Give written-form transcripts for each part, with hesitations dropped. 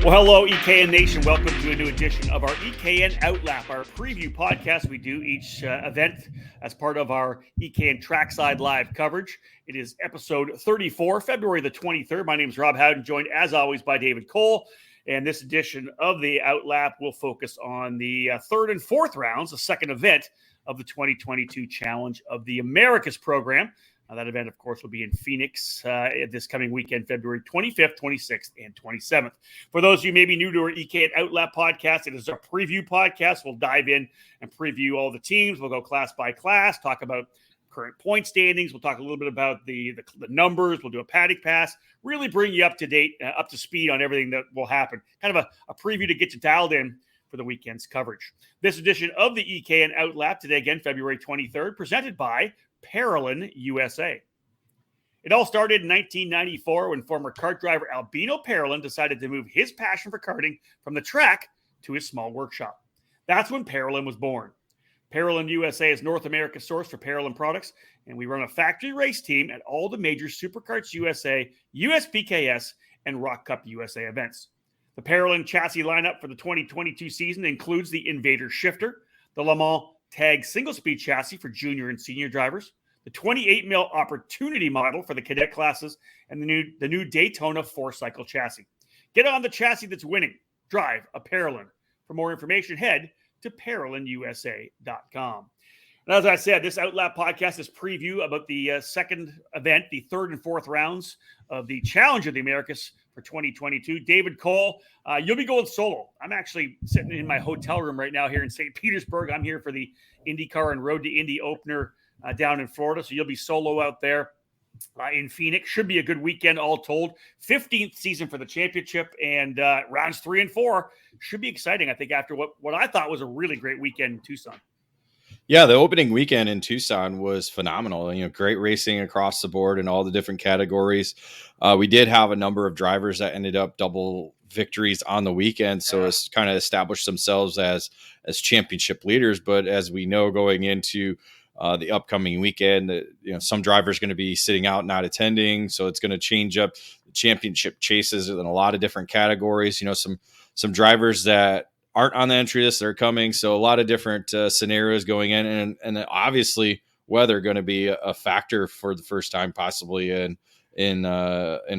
Well, hello, EKN Nation. Welcome to a new edition of our EKN OutLap, our preview podcast. We do each event as part of our EKN Trackside live coverage. It is episode 34, February the 23rd. My name is Rob Howden, joined as always by David Cole. And this edition of the OutLap will focus on the third and fourth rounds, the second event of the 2022 Challenge of the Americas program. That event, of course, will be in Phoenix this coming weekend, February 25th, 26th, and 27th. For those of you maybe new to our EKN OutLap podcast, it is a preview podcast. We'll dive in and preview all the teams. We'll go class by class, talk about current point standings. We'll talk a little bit about the numbers. We'll do a paddock pass, really bring you up to date, up to speed on everything that will happen. Kind of a preview to get you dialed in for the weekend's coverage. This edition of the EKN OutLap today, again, February 23rd, presented by Parolin USA. It all started in 1994 when former kart driver Albino Parolin decided to move his passion for karting from the track to his small workshop. That's when Parolin was born. Parolin USA is North America's source for Parolin products, and we run a factory race team at all the major Superkarts USA, USPKS, and Rock Cup USA events. The Parolin chassis lineup for the 2022 season includes the Invader Shifter, the Le Mans Tag single-speed chassis for junior and senior drivers, the 28mm Opportunity model for the cadet classes, and the new Daytona 4-cycle chassis. Get on the chassis that's winning. Drive a Parolin. For more information, head to ParolinUSA.com. And as I said, this OutLap podcast is preview about the second event, the third and fourth rounds of the Challenge of the Americas for 2022. David Cole, you'll be going solo. I'm actually sitting in my hotel room right now here in St. Petersburg. I'm here for the IndyCar and Road to Indy opener down in Florida. So you'll be solo out there in Phoenix. Should be a good weekend all told. 15th season for the championship, and rounds 3 and 4 should be exciting, I think, after what I thought was a really great weekend in Tucson. Yeah, the opening weekend in Tucson was phenomenal. Great racing across the board in all the different categories. We did have a number of drivers that ended up double victories on the weekend, so it's kind of established themselves as championship leaders. But as we know, going into the upcoming weekend, some drivers going to be sitting out, not attending, so it's going to change up the championship chases in a lot of different categories. Some drivers that aren't on the entry list that are coming. So a lot of different scenarios going in, and obviously weather going to be a factor for the first time possibly in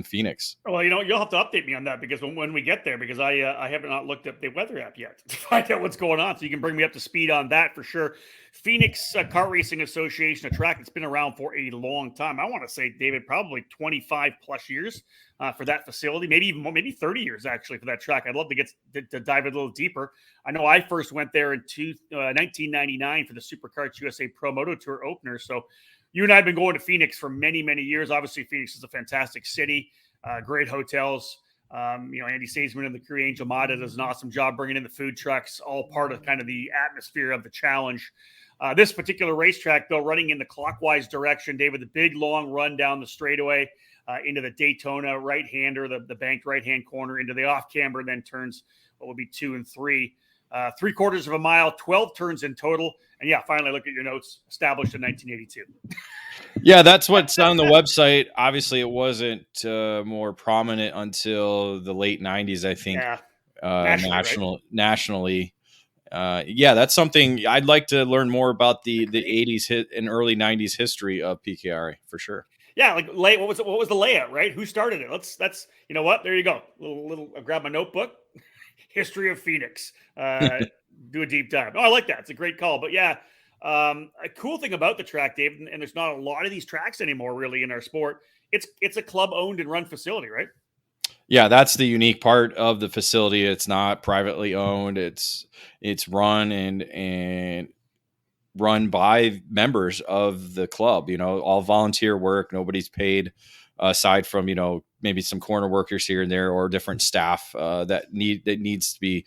Phoenix. Well, you'll have to update me on that because when we get there, because I have not looked up the weather app yet to find out what's going on. So you can bring me up to speed on that for sure. Phoenix Kart Racing Association, a track that's been around for a long time. I want to say, David, probably 25 plus years for that facility, maybe even more, maybe 30 years actually for that track. I'd love to get to dive a little deeper. I know I first went there in 1999 for the Superkarts USA Pro Moto Tour opener. So you and I have been going to Phoenix for many, many years. Obviously, Phoenix is a fantastic city, great hotels. Andy Saisman and the crew, Angel Mata, does an awesome job bringing in the food trucks, all part of kind of the atmosphere of the challenge. This particular racetrack, though, running in the clockwise direction, David, the big long run down the straightaway into the Daytona right-hander, the banked right-hand corner into the off-camber, and then turns what will be 2 and 3. 3/4 of a mile, 12 turns in total. And yeah, finally look at your notes, established in 1982. Yeah, that's what's on the website. Obviously, it wasn't more prominent until the late 90s, I think. Yeah. Nationally. That's something I'd like to learn more about the 80s hit and early 90s history of PKRA for sure. Yeah, what was the layout, right? Who started it? That's you know what? There you go. Little I'll grab my notebook. History of Phoenix. Do a deep dive. Oh, I like that. It's a great call. But yeah, a cool thing about the track, Dave, and there's not a lot of these tracks anymore really in our sport. It's a club owned and run facility, right? Yeah, that's the unique part of the facility. It's not privately owned. It's run and run by members of the club, all volunteer work. Nobody's paid aside from, maybe some corner workers here and there or different staff that needs to be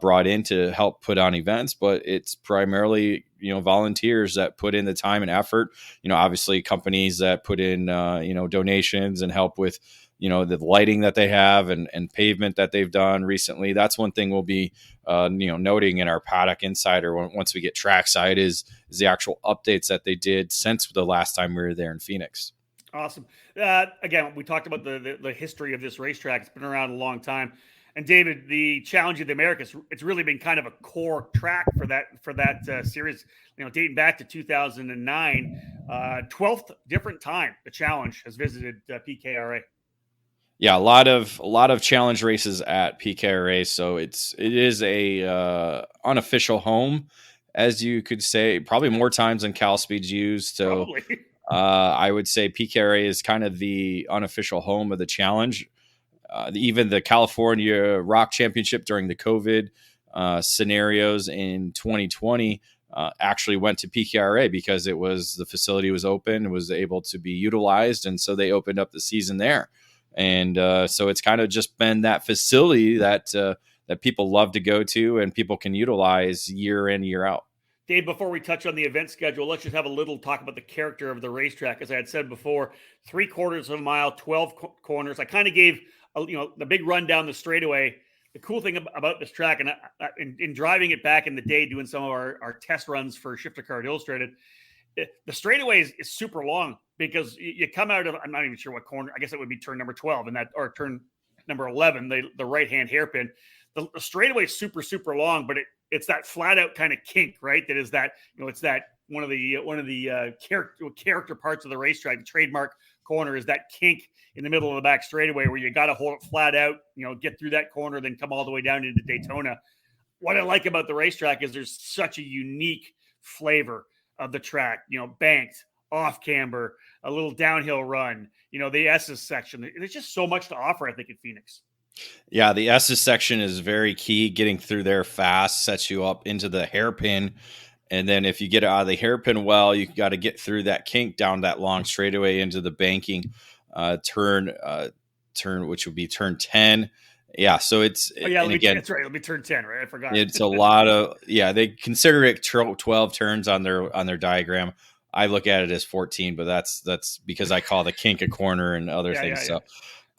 brought in to help put on events. But it's primarily, volunteers that put in the time and effort, obviously companies that put in, donations and help with, the lighting that they have and pavement that they've done recently. That's one thing we'll be, noting in our Paddock Insider once we get Trackside is the actual updates that they did since the last time we were there in Phoenix. Awesome. Again, we talked about the history of this racetrack. It's been around a long time. And David, the Challenge of the Americas, it's really been kind of a core track for that series, dating back to 2009. 12th different time the Challenge has visited PKRA. Yeah, a lot of challenge races at PKRA, so it is a unofficial home, as you could say, probably more times than Cal Speed's used. So I would say PKRA is kind of the unofficial home of the challenge. Even the California Rock Championship during the COVID scenarios in 2020 actually went to PKRA because the facility was open and was able to be utilized, and so they opened up the season there. And so it's kind of just been that facility that people love to go to and people can utilize year in, year out. Dave, before we touch on the event schedule, let's just have a little talk about the character of the racetrack. As I had said before, 3/4 of a mile, 12 corners. I kind of gave the big run down the straightaway. The cool thing about this track, and in driving it back in the day, doing some of our test runs for Shifter Card Illustrated, the straightaway is super long because you come out of, I'm not even sure what corner, I guess it would be turn number 12 or turn number 11, the right-hand hairpin. The straightaway is super, super long, but it's that flat out kind of kink, right? That is that, it's that one of the character parts of the racetrack. The trademark corner is that kink in the middle of the back straightaway where you got to hold it flat out, get through that corner, then come all the way down into Daytona. What I like about the racetrack is there's such a unique flavor of the track, banked, off camber, a little downhill run, the S's section. There's just so much to offer, I think, in Phoenix. Yeah, the S's section is very key. Getting through there fast sets you up into the hairpin. And then if you get out of the hairpin well, you got to get through that kink down that long straightaway into the banking turn, which would be turn 10. Yeah, so it's that's right. It'll be turn 10, right? I forgot. It's a lot of they consider it 12 turns on their diagram. I look at it as 14, but that's because I call the kink a corner and other things. So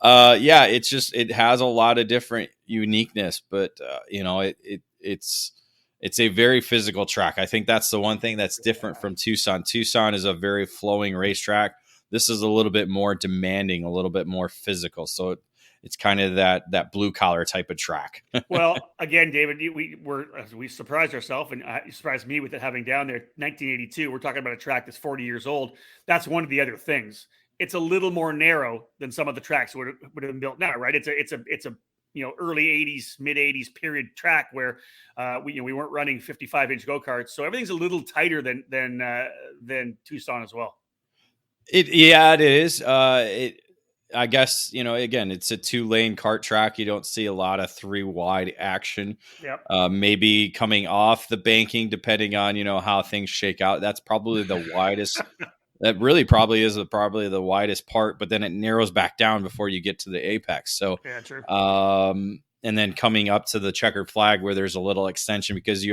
it has a lot of different uniqueness, but it's a very physical track. I think that's the one thing that's different from Tucson. Tucson is a very flowing racetrack. This is a little bit more demanding, a little bit more physical. So it's kind of that blue collar type of track. Well, again, David, we surprised ourselves, and you surprised me with it having down there 1982. We're talking about a track that's 40 years old. That's one of the other things. It's a little more narrow than some of the tracks would have been built now, right? It's a early 80s, mid 80s period track where we weren't running 55-inch go-karts. So everything's a little tighter than Tucson as well. It is. I guess, again, it's a 2-lane kart track. You don't see a lot of 3-wide action. Yep. Maybe coming off the banking, depending on, how things shake out. That's probably the widest. That really probably is probably the widest part, but then it narrows back down before you get to the apex. So, yeah, true. And then coming up to the checkered flag where there's a little extension because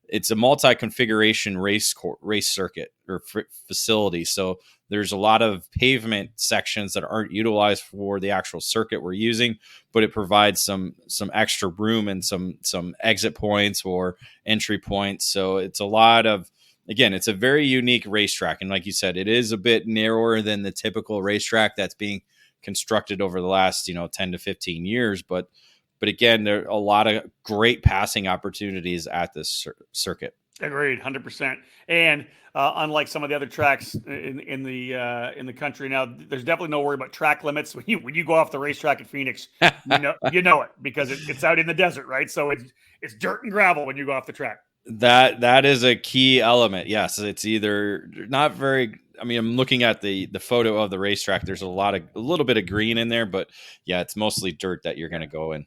it's a multi-configuration race circuit or facility. So there's a lot of pavement sections that aren't utilized for the actual circuit we're using, but it provides some extra room and some exit points or entry points. So it's a lot of, again, it's a very unique racetrack. And like you said, it is a bit narrower than the typical racetrack that's being constructed over the last, 10 to 15 years. But again, there are a lot of great passing opportunities at this circuit. Agreed, 100%. And unlike some of the other tracks in the country now, there's definitely no worry about track limits. When you go off the racetrack at Phoenix, you know it because it's out in the desert, right? So it's dirt and gravel when you go off the track. That is a key element. Yes, it's either not very. I mean, I'm looking at the photo of the racetrack. There's a little bit of green in there, but yeah, it's mostly dirt that you're going to go in.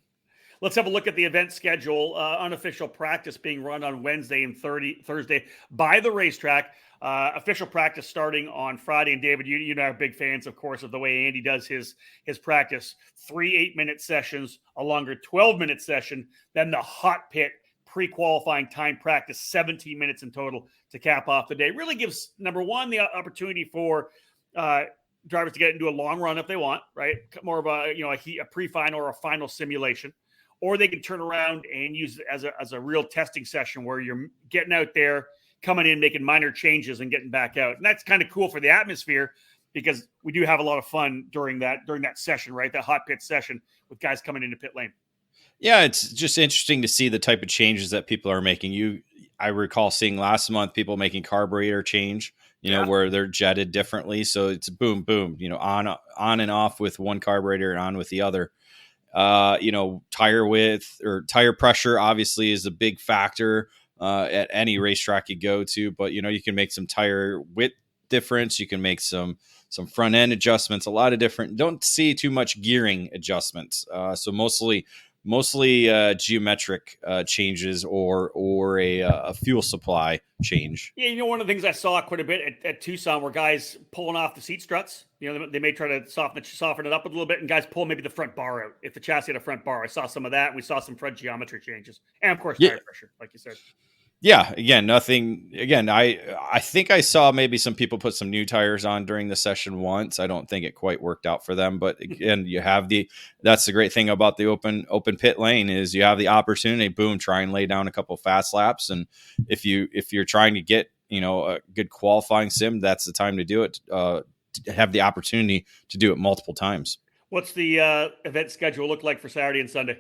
Let's have a look at the event schedule. Unofficial practice being run on Wednesday and Thursday by the racetrack. Official practice starting on Friday. And David, you know, are big fans, of course, of the way Andy does his practice. 3 8-minute sessions, a longer 12-minute session, then the hot pit pre-qualifying time practice, 17 minutes in total to cap off the day. Really gives, number one, the opportunity for drivers to get into a long run if they want, right? More of a pre-final or a final simulation. Or they can turn around and use it as a real testing session where you're getting out there, coming in, making minor changes and getting back out. And that's kind of cool for the atmosphere because we do have a lot of fun during that session, right? That hot pit session with guys coming into pit lane. Yeah, it's just interesting to see the type of changes that people are making. I recall seeing last month people making carburetor change, where they're jetted differently. So it's boom, boom, on and off with one carburetor and on with the other. Tire width or tire pressure obviously is a big factor at any racetrack you go to, but you can make some tire width difference. You can make some front end adjustments, a lot of different, don't see too much gearing adjustments. So mostly geometric changes or a fuel supply change. Yeah, one of the things I saw quite a bit at Tucson were guys pulling off the seat struts. They may try to soften it up a little bit, and guys pull maybe the front bar out. If the chassis had a front bar, I saw some of that. And we saw some front geometry changes, and of course, tire pressure, like you said. Yeah, again, nothing. Again, I think I saw maybe some people put some new tires on during the session once. I don't think it quite worked out for them, but again, that's the great thing about the open pit lane is you have the opportunity. Boom, try and lay down a couple fast laps, and if you're trying to get a good qualifying sim, that's the time to do it. To have the opportunity to do it multiple times. What's the event schedule look like for Saturday and Sunday?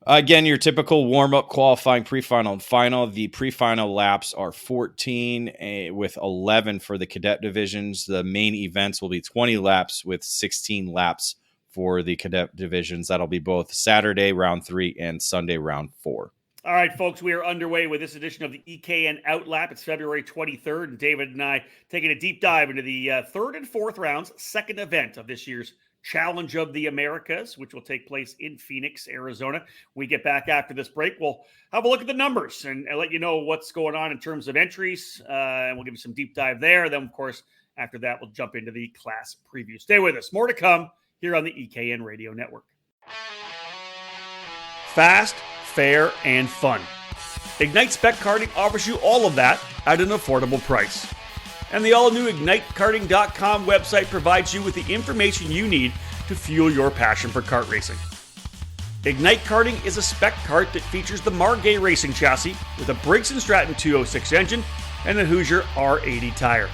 Again, your typical warm-up, qualifying, pre-final, and final. The pre-final laps are 14 with 11 for the cadet divisions. The main events will be 20 laps with 16 laps for the cadet divisions. That'll be both Saturday, round 3, and Sunday, round 4. All right, folks, we are underway with this edition of the EKN OutLap. It's February 23rd, and David and I taking a deep dive into the third and fourth rounds, second event of this year's Challenge of the Americas, which will take place in Phoenix, Arizona. When we get back after this break, we'll have a look at the numbers and let you know what's going on in terms of entries, and we'll give you some deep dive there. Then, of course, after that, we'll jump into the class preview. Stay with us. More to come here on the EKN Radio Network. Fast, fair, and fun. Ignite Spec Karting offers you all of that at an affordable price. And the all-new IgniteKarting.com website provides you with the information you need to fuel your passion for kart racing. Ignite Karting is a spec kart that features the Margay racing chassis with a Briggs & Stratton 206 engine and a Hoosier R80 tire.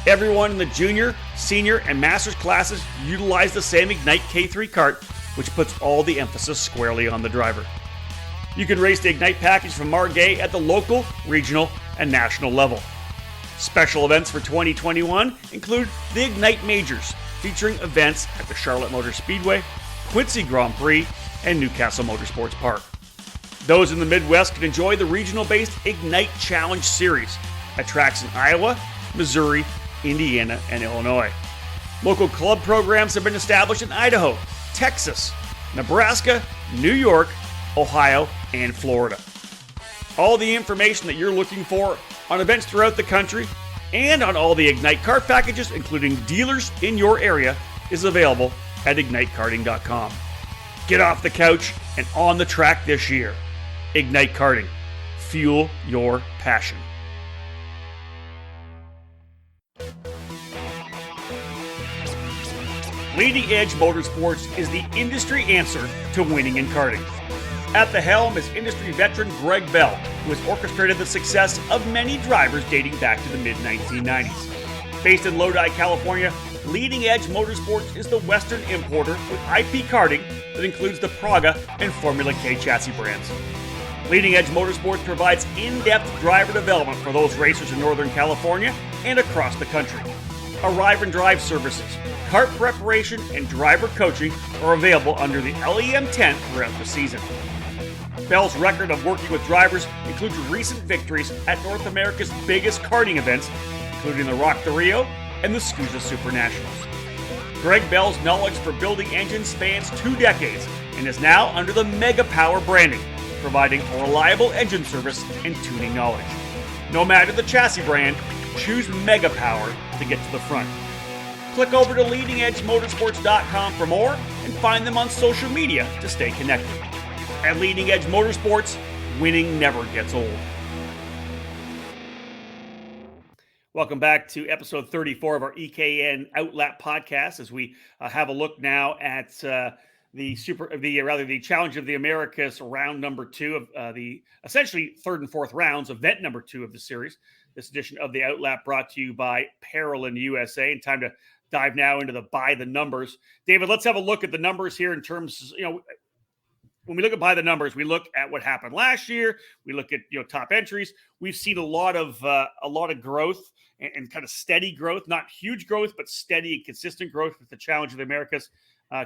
Everyone in the junior, senior, and masters classes utilize the same Ignite K3 kart, which puts all the emphasis squarely on the driver. You can race the Ignite package from Margay at the local, regional, and national level. Special events for 2021 include the Ignite Majors, featuring events at the Charlotte Motor Speedway, Quincy Grand Prix, and Newcastle Motorsports Park. Those in the Midwest can enjoy the regional-based Ignite Challenge Series at tracks in Iowa, Missouri, Indiana, and Illinois. Local club programs have been established in Idaho, Texas, Nebraska, New York, Ohio, and Florida. All the information that you're looking for on events throughout the country and on all the Ignite kart packages, including dealers in your area, is available at IgniteKarting.com. Get off the couch and on the track this year. Ignite Karting. Fuel your passion. Leading Edge Motorsports is the industry answer to winning in karting. At the helm is industry veteran Greg Bell, who has orchestrated the success of many drivers dating back to the mid-1990s. Based in Lodi, California, Leading Edge Motorsports is the Western importer with IP karting that includes the Praga and Formula K chassis brands. Leading Edge Motorsports provides in-depth driver development for those racers in Northern California and across the country. Arrive and drive services, kart preparation, and driver coaching are available under the LEM tent throughout the season. Bell's record of working with drivers includes recent victories at North America's biggest karting events, including the Rock the Rio and the SCUSA Super Nationals. Greg Bell's knowledge for building engines spans 2 decades and is now under the Mega Power branding, providing a reliable engine service and tuning knowledge. No matter the chassis brand, choose Mega Power to get to the front. Click over to leadingedgemotorsports.com for more and find them on social media to stay connected. At Leading Edge Motorsports, winning never gets old. Welcome back to episode 34 of our EKN OutLap podcast, as we have a look now at the Challenge of the Americas round number 2 of the essentially third and fourth rounds, event number 2 of the series. This edition of the OutLap brought to you by Parolin USA. And time to dive now into the by the numbers. David, let's have a look at the numbers here in terms, when we look at by the numbers, we look at what happened last year. We look at top entries. We've seen a lot of growth and kind of steady growth, not huge growth, but steady and consistent growth with the Challenge of the Americas,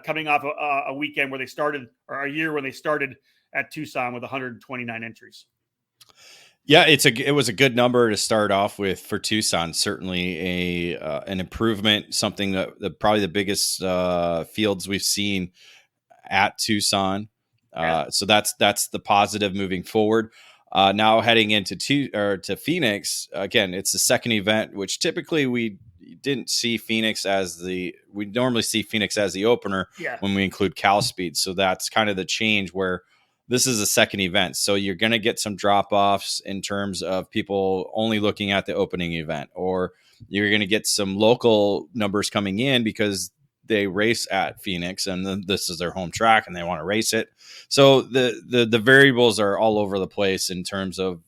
coming off a weekend where they started, or a year when they started at Tucson with 129 entries. Yeah, it was a good number to start off with for Tucson. Certainly an improvement, something that probably the biggest fields we've seen at Tucson. So that's the positive moving forward. Now heading into to Phoenix again, it's the second event, which typically we didn't see Phoenix we normally see Phoenix as the opener when we include Cal Speed. So that's kind of the change where this is a second event. So you're going to get some drop offs in terms of people only looking at the opening event, or you're going to get some local numbers coming in because they race at Phoenix and then this is their home track and they want to race it. So the variables are all over the place in terms of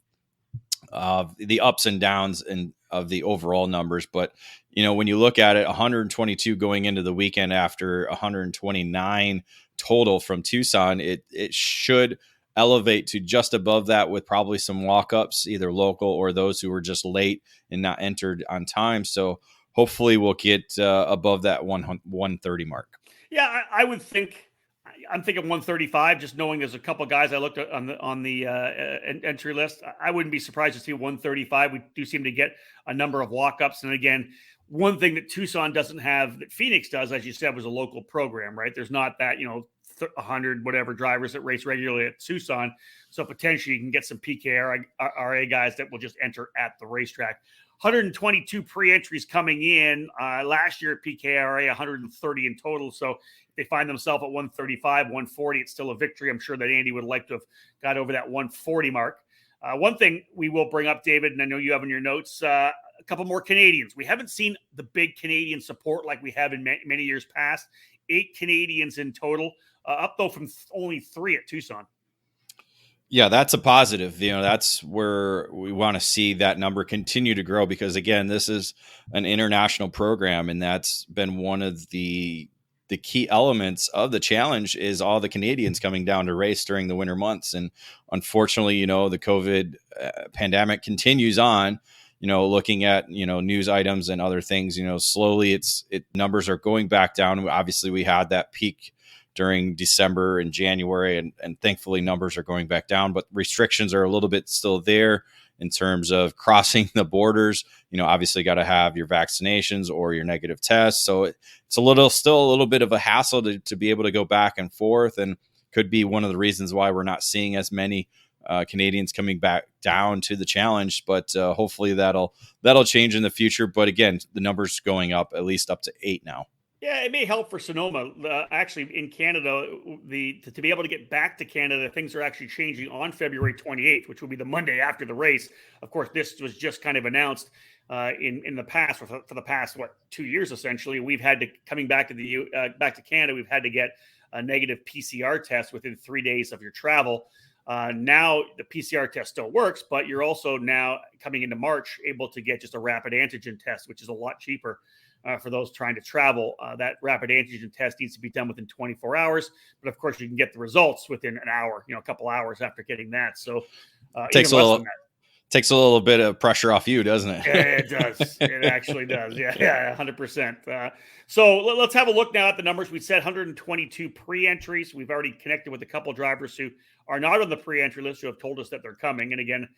the ups and downs and of the overall numbers. But, when you look at it, 122 going into the weekend after 129 total from Tucson, it should elevate to just above that with probably some walk-ups, either local or those who were just late and not entered on time. So hopefully we'll get above that 130 mark. Yeah, I would think. I'm thinking 135. Just knowing there's a couple of guys I looked at on the entry list, I wouldn't be surprised to see 135. We do seem to get a number of walk-ups, and again, one thing that Tucson doesn't have that Phoenix does, as you said, was a local program. Right? There's not that 100 whatever drivers that race regularly at Tucson, so potentially you can get some PKRA guys that will just enter at the racetrack. 122 pre-entries coming in. Last year at PKRA, 130 in total. So if they find themselves at 135, 140, it's still a victory. I'm sure that Andy would like to have got over that 140 mark. One thing we will bring up, David, and I know you have in your notes, a couple more Canadians. We haven't seen the big Canadian support like we have in many years past. 8 Canadians in total, up though from only 3 at Tucson. Yeah, that's a positive. That's where we want to see that number continue to grow because, again, this is an international program, and that's been one of the key elements of the challenge is all the Canadians coming down to race during the winter months. And unfortunately, the COVID pandemic continues on. Looking at news items and other things, slowly numbers are going back down. Obviously, we had that peak during December and January, and thankfully numbers are going back down, but restrictions are a little bit still there in terms of crossing the borders. Obviously got to have your vaccinations or your negative tests. So it's still a little bit of a hassle to be able to go back and forth, and could be one of the reasons why we're not seeing as many Canadians coming back down to the challenge, but hopefully that'll change in the future. But again, the numbers going up, at least up to 8 now. Yeah, it may help for Sonoma. Actually, in Canada, to be able to get back to Canada, things are actually changing on February 28th, which will be the Monday after the race. Of course, this was just kind of announced in the past for the past 2 years essentially. We've had to coming back to back to Canada. We've had to get a negative PCR test within 3 days of your travel. Now the PCR test still works, but you're also now coming into March able to get just a rapid antigen test, which is a lot cheaper. For those trying to travel. That rapid antigen test needs to be done within 24 hours. But of course, you can get the results within an hour, a couple hours after getting that. So takes a little bit of pressure off you, doesn't it? Yeah, it does. It actually does. Yeah, 100%. So let's have a look now at the numbers. We said 122 pre-entries. We've already connected with a couple drivers who are not on the pre-entry list who have told us that they're coming. And again,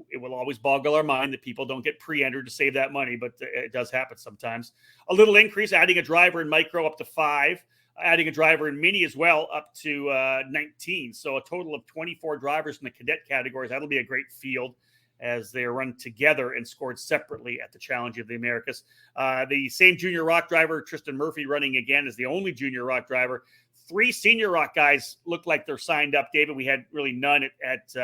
it will always boggle our mind that people don't get pre-entered to save that money, but it does happen sometimes. A little increase, adding a driver in micro up to 5, adding a driver in mini as well up to 19. So a total of 24 drivers in the cadet categories. That'll be a great field as they are run together and scored separately at the Challenge of the Americas. The same junior rock driver, Tristan Murphy, running again as the only junior rock driver. 3 senior rock guys look like they're signed up, David. We had really none at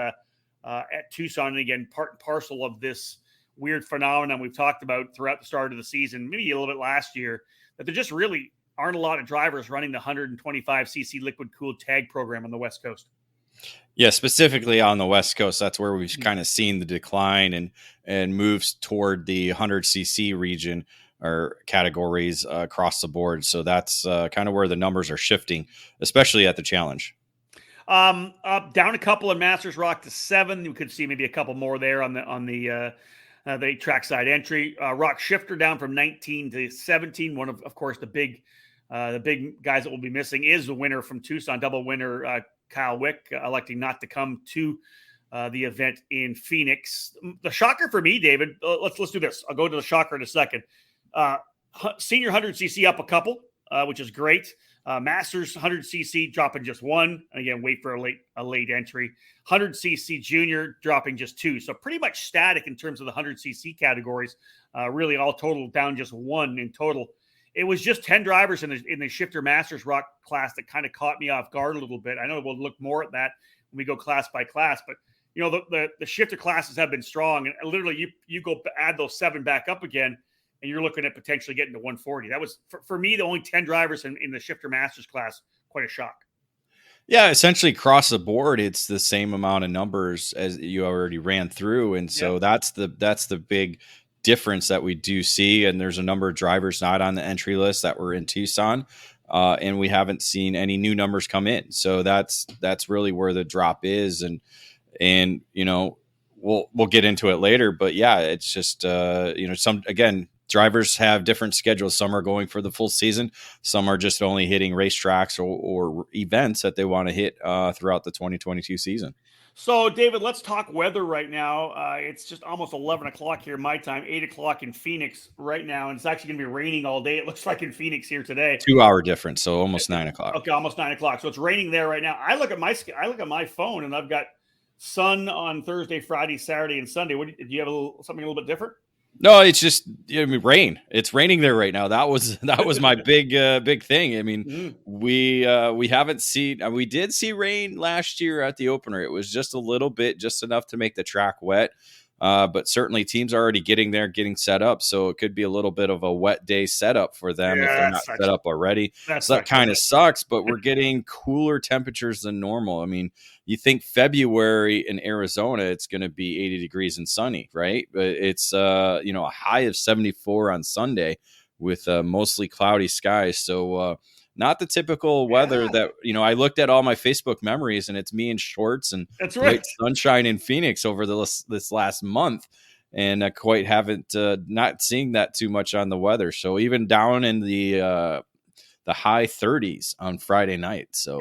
Tucson, and again, part and parcel of this weird phenomenon we've talked about throughout the start of the season, maybe a little bit last year, that there just really aren't a lot of drivers running the 125cc liquid cooled tag program on the West Coast. Yeah, specifically on the West Coast, that's where we've kind of seen the decline and moves toward the 100cc region or categories across the board. So that's kind of where the numbers are shifting, especially at the Challenge. Up down a couple in Masters Rock to 7. You could see maybe a couple more there on the trackside entry. Rock Shifter down from 19 to 17. One of course, the big guys that will be missing is the winner from Tucson, double winner Kyle Wick, electing not to come to the event in Phoenix. The shocker for me, David. Let's do this. I'll go to the shocker in a second. Senior 100cc up a couple, which is great. Masters 100cc dropping just 1. Again, wait for a late entry. 100cc junior dropping just 2. So pretty much static in terms of the 100cc categories. Really all total down just 1 in total. It was just 10 drivers in the Shifter Masters Rock class that kind of caught me off guard a little bit. I know we'll look more at that when we go class by class, but you know, the Shifter classes have been strong, and literally you go add those 7 back up again, and you're looking at potentially getting to 140. That was, for me, the only 10 drivers in the Shifter Masters class. Quite a shock. Yeah, essentially across the board, it's the same amount of numbers as you already ran through. And so that's the big difference that we do see. And there's a number of drivers not on the entry list that were in Tucson. And we haven't seen any new numbers come in. So that's really where the drop is. And you know, we'll get into it later, but yeah, it's just, drivers have different schedules. Some are going for the full season. Some are just only hitting racetracks or events that they want to hit throughout the 2022 season. So, David, let's talk weather right now. It's just almost 11 o'clock here, my time, 8 o'clock in Phoenix right now. And it's actually going to be raining all day. It looks like in Phoenix here today. 2 hour difference. So almost 9 o'clock. Okay. Almost 9 o'clock. So it's raining there right now. I look at my phone and I've got sun on Thursday, Friday, Saturday, and Sunday. Do you have something a little bit different? No, it's just rain. It's raining there right now. That was my big thing. I mean, we haven't seen. We did see rain last year at the opener. It was just a little bit, just enough to make the track wet. But certainly teams are already getting set up. So it could be a little bit of a wet day setup for them if they're not set up already. So that kind of sucks, but we're getting cooler temperatures than normal. I mean, you think February in Arizona, it's going to be 80 degrees and sunny, right? But it's, a high of 74 on Sunday with mostly cloudy skies. So, not the typical weather that, I looked at all my Facebook memories and it's me in shorts and bright sunshine in Phoenix over this last month. And I quite haven't not seeing that too much on the weather. So even down in the high 30s on Friday night. So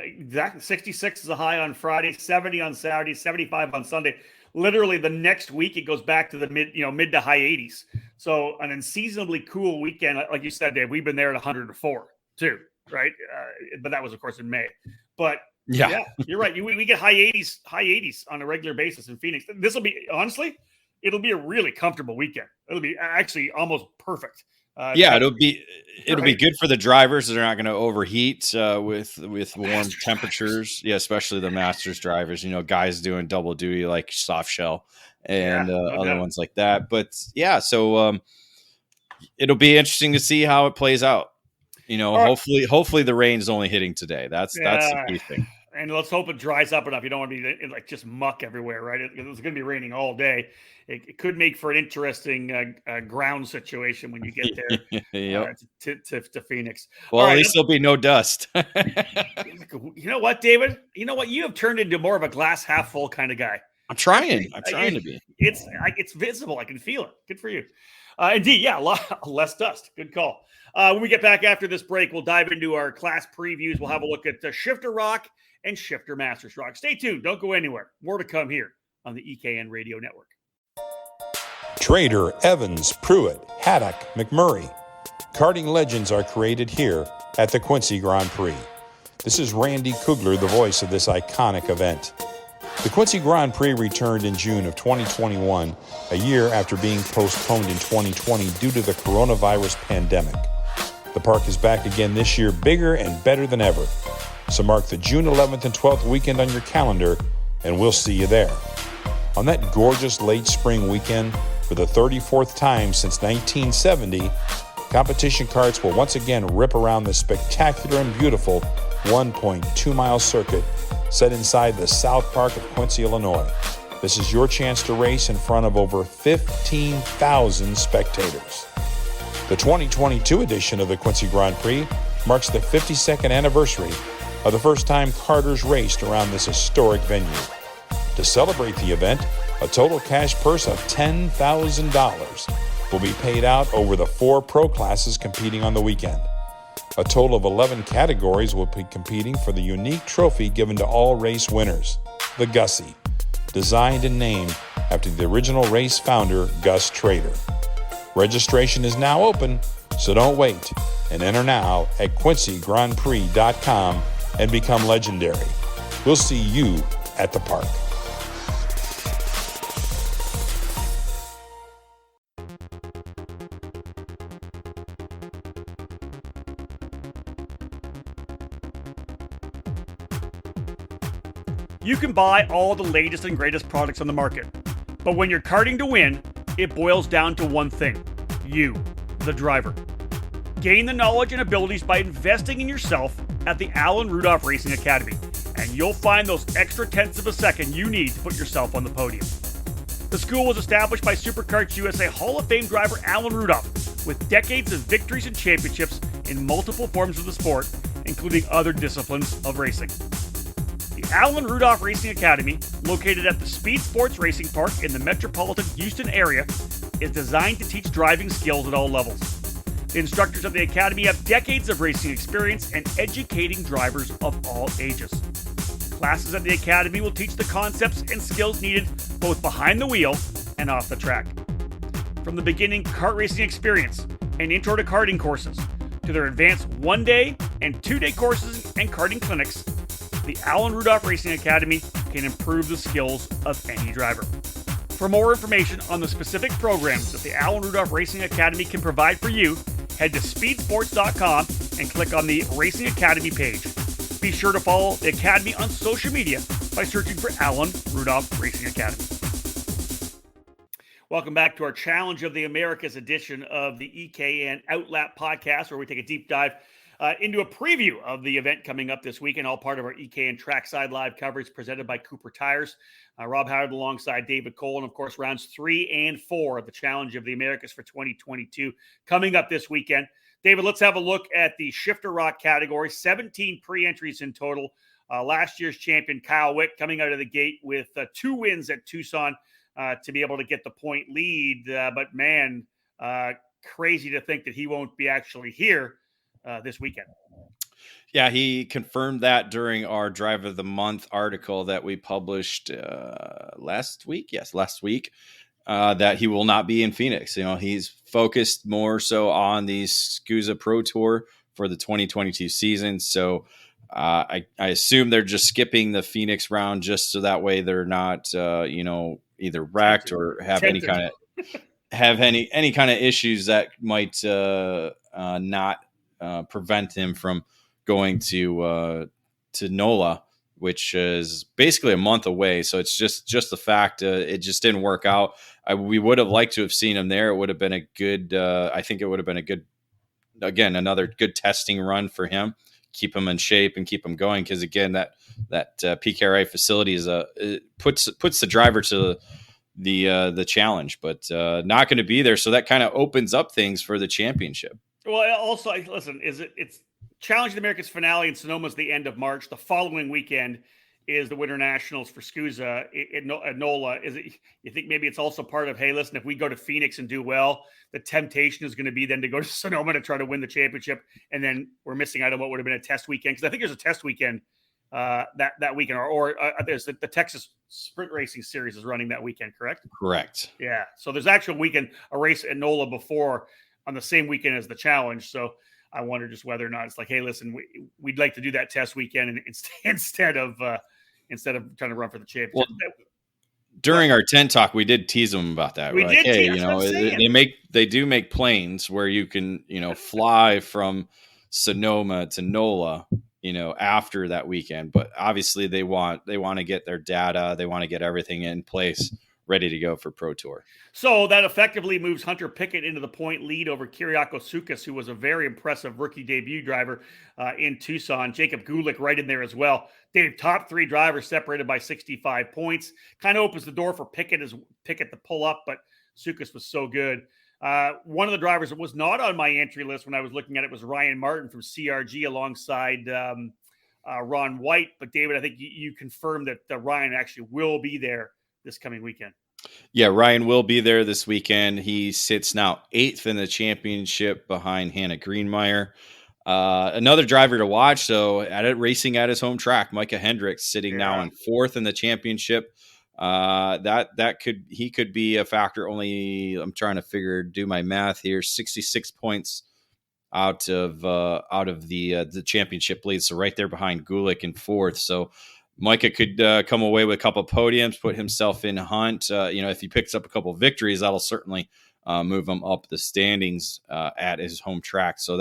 exactly. 66 is a high on Friday, 70 on Saturday, 75 on Sunday. Literally the next week, it goes back to the mid to high 80s. So an unseasonably cool weekend. Like you said, Dave, we've been there at 104 too, right? But that was, of course, in May. But yeah you're right. We get high 80s on a regular basis in Phoenix. This will be, honestly, it'll be a really comfortable weekend. It'll be actually almost perfect. It'll be good for the drivers. They're not going to overheat with warm temperatures. Yeah, especially the Masters drivers. Guys doing double duty like soft shell and other ones like that. But yeah, so it'll be interesting to see how it plays out. Hopefully the rain is only hitting today. That's the key thing. And let's hope it dries up enough. You don't want to be like just muck everywhere, right? It's going to be raining all day. It could make for an interesting ground situation when you get there to Phoenix. Well, at least there'll be no dust. You know what, David? You know what? You have turned into more of a glass half full kind of guy. I'm trying to be. It's visible. I can feel it. Good for you. Indeed, a lot less dust. Good call. When we get back after this break, we'll dive into our class previews. We'll have a look at Shifter Rock and Shifter Masters Rock. Stay tuned. Don't go anywhere. More to come here on the EKN Radio Network. Trader, Evans, Pruitt, Haddock, McMurray. Karting legends are created here at the Quincy Grand Prix. This is Randy Kugler, the voice of this iconic event. The Quincy Grand Prix returned in June of 2021, a year after being postponed in 2020 due to the coronavirus pandemic. The park is back again this year, bigger and better than ever. So mark the June 11th and 12th weekend on your calendar, and we'll see you there. On that gorgeous late spring weekend, for the 34th time since 1970, competition carts will once again rip around the spectacular and beautiful 1.2-mile circuit set inside the South Park of Quincy, Illinois. This is your chance to race in front of over 15,000 spectators. The 2022 edition of the Quincy Grand Prix marks the 52nd anniversary are the first time karters raced around this historic venue. To celebrate the event, a total cash purse of $10,000 will be paid out over the 4 pro classes competing on the weekend. A total of 11 categories will be competing for the unique trophy given to all race winners, the Gussie, designed and named after the original race founder, Gus Trader. Registration is now open, so don't wait, and enter now at QuincyGrandPrix.com and become legendary. We'll see you at the park. You can buy all the latest and greatest products on the market, but when you're karting to win, it boils down to one thing: you, the driver. Gain the knowledge and abilities by investing in yourself at the Alan Rudolph Racing Academy, and you'll find those extra tenths of a second you need to put yourself on the podium. The school was established by SuperKarts USA Hall of Fame driver Alan Rudolph, with decades of victories and championships in multiple forms of the sport, including other disciplines of racing. The Alan Rudolph Racing Academy, located at the Speed Sports Racing Park in the metropolitan Houston area, is designed to teach driving skills at all levels. The instructors of the Academy have decades of racing experience and educating drivers of all ages. Classes at the Academy will teach the concepts and skills needed both behind the wheel and off the track. From the beginning kart racing experience and intro to karting courses, to their advanced 1-day and 2-day courses and karting clinics, the Alan Rudolph Racing Academy can improve the skills of any driver. For more information on the specific programs that the Alan Rudolph Racing Academy can provide for you, head to speedsports.com and click on the Racing Academy page. Be sure to follow the Academy on social media by searching for Alan Rudolph Racing Academy. Welcome back to our Challenge of the Americas edition of the EKN OutLap podcast, where we take a deep dive into a preview of the event coming up this weekend, all part of our EKN Trackside live coverage presented by Cooper Tires. Rob Howard alongside David Cole, and of course, rounds 3 and 4 of the Challenge of the Americas for 2022 coming up this weekend. David, let's have a look at the shifter rock category. 17 pre-entries in total. Last year's champion Kyle Wick coming out of the gate with 2 wins at Tucson to be able to get the point lead. But man, crazy to think that he won't be actually here this weekend. Yeah, he confirmed that during our Drive of the Month article that we published last week. Yes, last week, that he will not be in Phoenix. You know, he's focused more so on the SCUSA Pro Tour for the 2022 season. So I assume they're just skipping the Phoenix round just so that way they're not, either wrecked or have any kind of issues that might not prevent him from going to NOLA, which is basically a month away. So it's just the fact it just didn't work out. We would have liked to have seen him there. It would have been a good, I think it would have been a good, again, another good testing run for him, keep him in shape and keep him going. Cause again, that PKRA facility is puts the driver to the challenge, but not going to be there. So that kind of opens up things for the championship. Well, also, listen, it's Challenge of the Americas finale in Sonoma is the end of March. The following weekend is the Winter Nationals for SCUSA at NOLA. Is it? You think maybe it's also part of, hey, listen, if we go to Phoenix and do well, the temptation is going to be then to go to Sonoma to try to win the championship, and then we're missing out on what would have been a test weekend, because I think there's a test weekend that weekend, or there's the Texas Sprint Racing Series is running that weekend, correct? Correct. Yeah. So there's actual weekend, a race at NOLA before on the same weekend as the challenge. So I wonder just whether or not it's like, hey, listen, we'd like to do that test weekend and instead of trying to run for the championship. Well, during our tent talk, we did tease them about that. We did. Hey, they do make planes where you can, fly from Sonoma to NOLA, after that weekend. But obviously they want to get their data. They want to get everything in place, ready to go for Pro Tour. So that effectively moves Hunter Pickett into the point lead over Kyriako Soukas, who was a very impressive rookie debut driver in Tucson. Jacob Gulick right in there as well. Dave, top 3 drivers separated by 65 points. Kind of opens the door for Pickett to pull up, but Soukas was so good. One of the drivers that was not on my entry list when I was looking at it was Ryan Martin from CRG alongside Ron White. But David, I think you confirmed that Ryan actually will be there this coming weekend. Yeah, Ryan will be there this weekend. He sits now 8th in the championship behind Hannah Greenmeyer. Another driver to watch, though, racing at his home track, Micah Hendricks sitting now in 4th in the championship. He could be a factor. Only I'm trying to do my math here. 66 points out of the championship lead, so right there behind Gulick in 4th. So Micah could come away with a couple of podiums, put himself in hunt. If he picks up a couple of victories, that'll certainly move him up the standings at his home track. So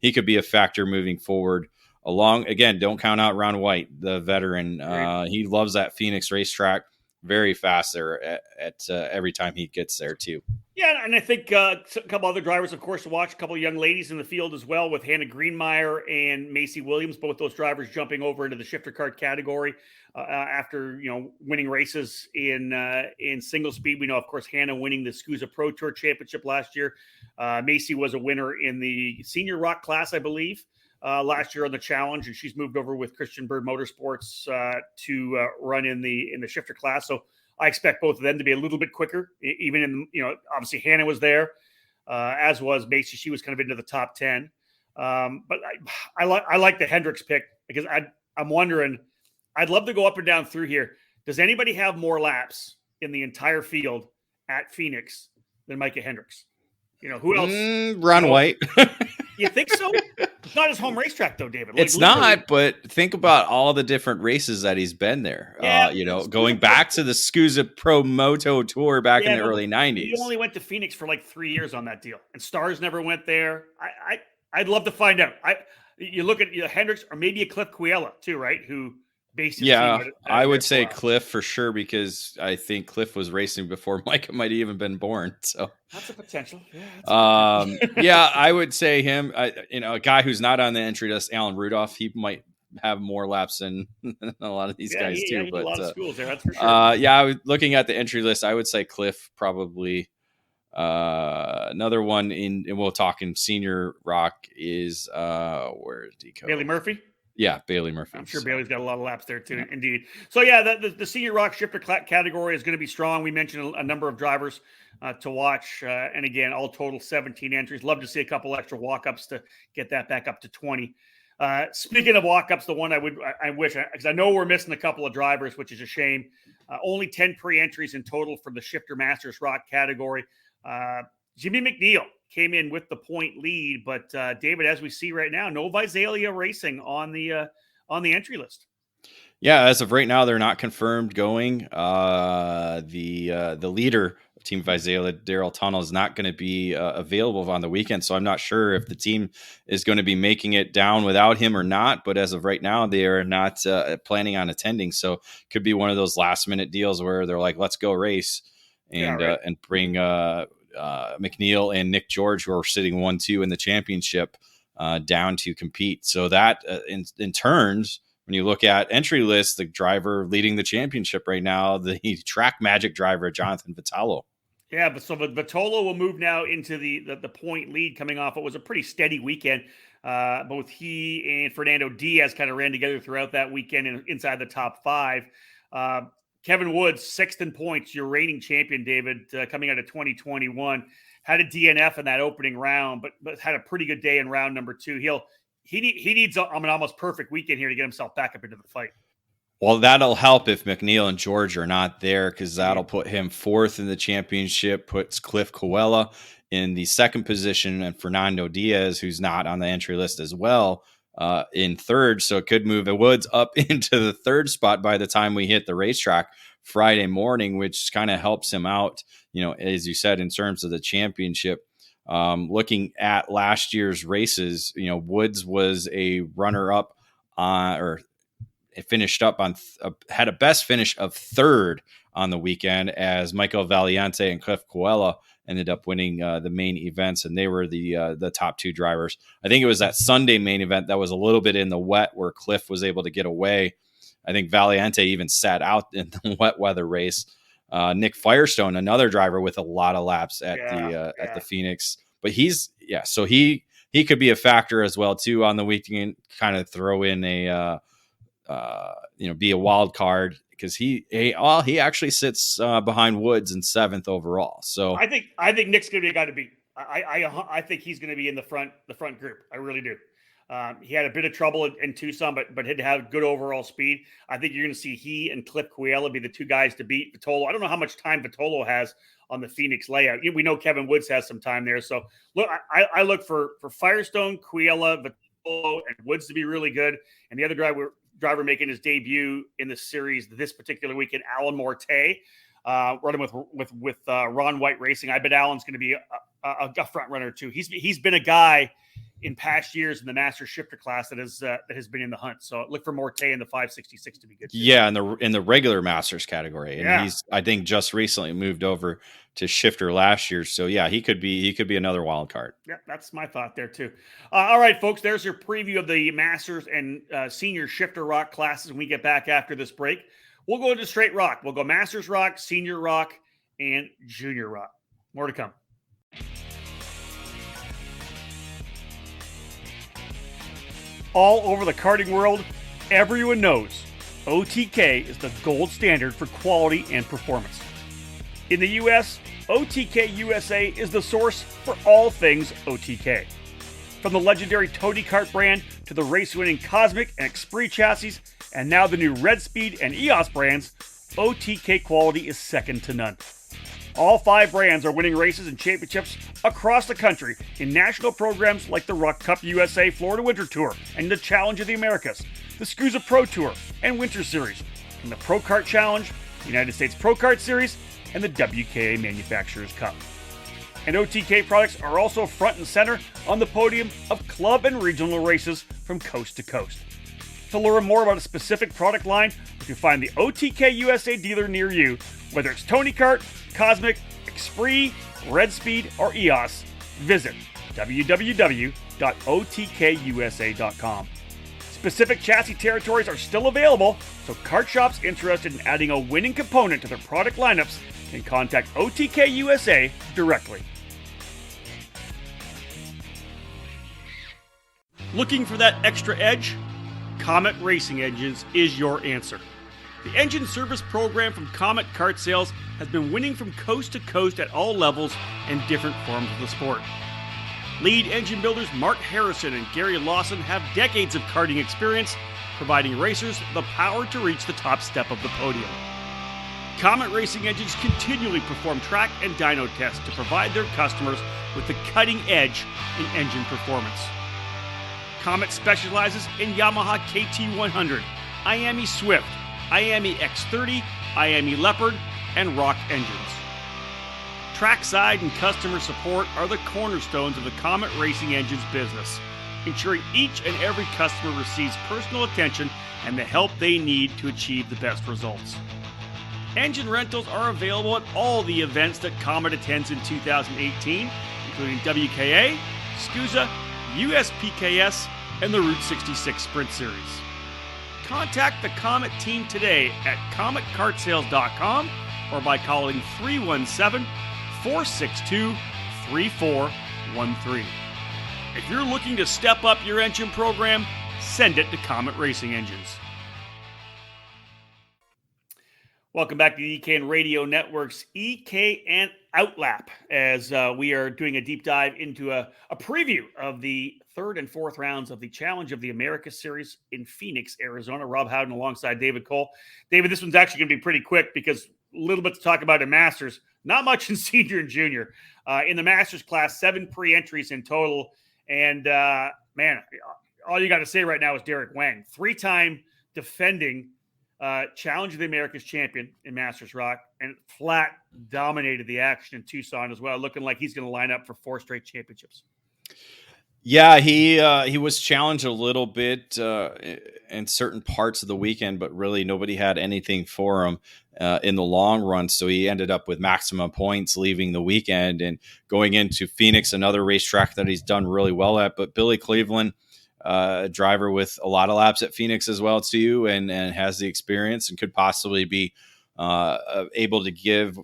he could be a factor moving forward. Again, don't count out Ron White, the veteran. He loves that Phoenix racetrack. Very fast there at every time he gets there too. Yeah, and I think a couple other drivers, of course, to watch. A couple of young ladies in the field as well, with Hannah Greenmeyer and Macy Williams. Both those drivers jumping over into the shifter kart category after winning races in single speed. We know, of course, Hannah winning the SCUSA Pro Tour Championship last year. Macy was a winner in the senior rock class, I believe, last year on the challenge, and she's moved over with Christian Bird Motorsports to run in the shifter class. So I expect both of them to be a little bit quicker, even in, obviously Hannah was there, as was Macy. She was kind of into the top 10. But I like the Hendricks pick, because I'm wondering, I'd love to go up and down through here. Does anybody have more laps in the entire field at Phoenix than Micah Hendricks? Who else? Ron White. You think so? It's not his home racetrack, though, David. It's not, but think about all the different races that he's been there. Yeah, going back to the SCUSA Pro Moto Tour back in the early 90s. He only went to Phoenix for like 3 years on that deal, and Stars never went there. I'd love to find out. You look at Hendricks, or maybe a Cliff Cuella too, right? Who basically, I would say Cliff for sure, because I think Cliff was racing before Micah might have even been born. So that's a potential. Yeah, I would say him. A guy who's not on the entry list, Alan Rudolph. He might have more laps than a lot of these guys too. But a lot of schools there, that's for sure. Looking at the entry list, I would say Cliff probably. Another one and we'll talk in senior rock is where did he go? Bailey Murphy. Yeah, Bailey Murphy. I'm sure Bailey's got a lot of laps there too, indeed. So yeah, the senior rock shifter category is going to be strong. We mentioned a number of drivers to watch, and again, all total 17 entries. Love to see a couple extra walk-ups to get that back up to 20. Speaking of walk-ups, the one I wish, because I know we're missing a couple of drivers, which is a shame. Only 10 pre-entries in total for the shifter masters rock category. Jimmy McNeil came in with the point lead, but David, as we see right now, no Visalia Racing on the entry list. Yeah, as of right now, they're not confirmed going. The leader of Team Visalia, Daryl Tunnell, is not going to be available on the weekend, so I'm not sure if the team is going to be making it down without him or not. But as of right now, they are not planning on attending, so could be one of those last minute deals where they're like, "Let's go race," and bring McNeil and Nick George, who are sitting 1-2 in the championship, down to compete. So that in turns, when you look at entry list, the driver leading the championship right now, the track magic driver, Jonathan Vitalo. Yeah, but so Vitolo will move now into the point lead, coming off what was a pretty steady weekend. Both he and Fernando Diaz kind of ran together throughout that weekend inside the top 5. Kevin Woods, 6th in points, your reigning champion, David, coming out of 2021, had a DNF in that opening round, but had a pretty good day in round number 2. He needs an almost perfect weekend here to get himself back up into the fight. Well, that'll help if McNeil and George are not there, because that'll put him 4th in the championship, puts Cliff Coella in the 2nd position, and Fernando Diaz, who's not on the entry list as well, in 3rd. So it could move Woods up into the 3rd spot by the time we hit the racetrack Friday morning, which kind of helps him out, as you said, in terms of the championship. Looking at last year's races, Woods was a runner-up or finished up on had a best finish of 3rd on the weekend, as Michael Valiente and Cliff Coella ended up winning the main events, and they were the top 2 drivers. I think it was that Sunday main event that was a little bit in the wet where Cliff was able to get away. I think Valiente even sat out in the wet weather race. Nick Firestone, another driver with a lot of laps at the Phoenix, but he he could be a factor as well too on the weekend. Kind of throw in a be a wild card because he actually sits behind Woods in 7th overall. So I think Nick's going to be a guy to beat. I think he's going to be in the front group. I really do. He had a bit of trouble in Tucson, but had to have good overall speed. I think you're going to see he and Cliff Cuella be the two guys to beat Vitolo. I don't know how much time Vitolo has on the Phoenix layout. We know Kevin Woods has some time there. So look, I look for Firestone, Cuella, Vitolo, and Woods to be really good. And the other driver making his debut in the series this particular weekend, Alan Morte, running with Ron White Racing. I bet Alan's going to be a front runner too. He's been a guy in past years in the master shifter class that has been in the hunt. So look for Morte in the 566 to be good too. Yeah, in the regular masters category. And he's, I think, just recently moved over to shifter last year. So yeah, he could be another wild card. Yeah, that's my thought there too. All right, folks, there's your preview of the masters and senior shifter rock classes. When we get back after this break, we'll go into straight rock. We'll go masters rock, senior rock, and junior rock. More to come. All over the karting world, everyone knows OTK is the gold standard for quality and performance. In the U.S., OTK USA is the source for all things OTK. From the legendary Tony Kart brand to the race-winning Cosmic and Esprit chassis, and now the new Red Speed and EOS brands, OTK quality is second to none. All 5 brands are winning races and championships across the country in national programs like the Rock Cup USA Florida Winter Tour and the Challenge of the Americas, the SCUSA Pro Tour and Winter Series, and the Pro Kart Challenge, the United States Pro Kart Series, and the WKA Manufacturers Cup. And OTK products are also front and center on the podium of club and regional races from coast to coast. To learn more about a specific product line, you can find the OTK USA dealer near you, whether it's Tony Kart, Cosmic, Esprit, Red Speed, or EOS. Visit www.otkusa.com. Specific chassis territories are still available, so kart shops interested in adding a winning component to their product lineups can contact OTK USA directly. Looking for that extra edge? Comet Racing Engines is your answer. The engine service program from Comet Kart Sales has been winning from coast to coast at all levels and different forms of the sport. Lead engine builders Mark Harrison and Gary Lawson have decades of karting experience, providing racers the power to reach the top step of the podium. Comet Racing Engines continually perform track and dyno tests to provide their customers with the cutting edge in engine performance. Comet specializes in Yamaha KT100, IAME Swift, IAME X30, IAME Leopard, and Rock engines. Trackside and customer support are the cornerstones of the Comet Racing Engines business, ensuring each and every customer receives personal attention and the help they need to achieve the best results. Engine rentals are available at all the events that Comet attends in 2018, including WKA, SCUSA, USPKS, and the Route 66 Sprint Series. Contact the Comet team today at cometkartsales.com or by calling 317-462-3413. If you're looking to step up your engine program, send it to Comet Racing Engines. Welcome back to the EKN Radio Network's EKN OutLap, as we are doing a deep dive into a preview of the 3rd and 4th rounds of the Challenge of the Americas Series in Phoenix, Arizona. Rob Howden alongside David Cole. David, this one's actually going to be pretty quick because a little bit to talk about in Masters. Not much in senior and junior. In the Masters class, 7 pre-entries in total. And, man, all you got to say right now is Derek Wang, 3-time defending Challenge of the Americas champion in Masters Rock, and flat dominated the action in Tucson as well, looking like he's going to line up for 4 straight championships. Yeah, he was challenged a little bit in certain parts of the weekend, but really nobody had anything for him in the long run. So he ended up with maximum points leaving the weekend and going into Phoenix, another racetrack that he's done really well at. But Billy Cleveland, a driver with a lot of laps at Phoenix as well too, and has the experience and could possibly be able to give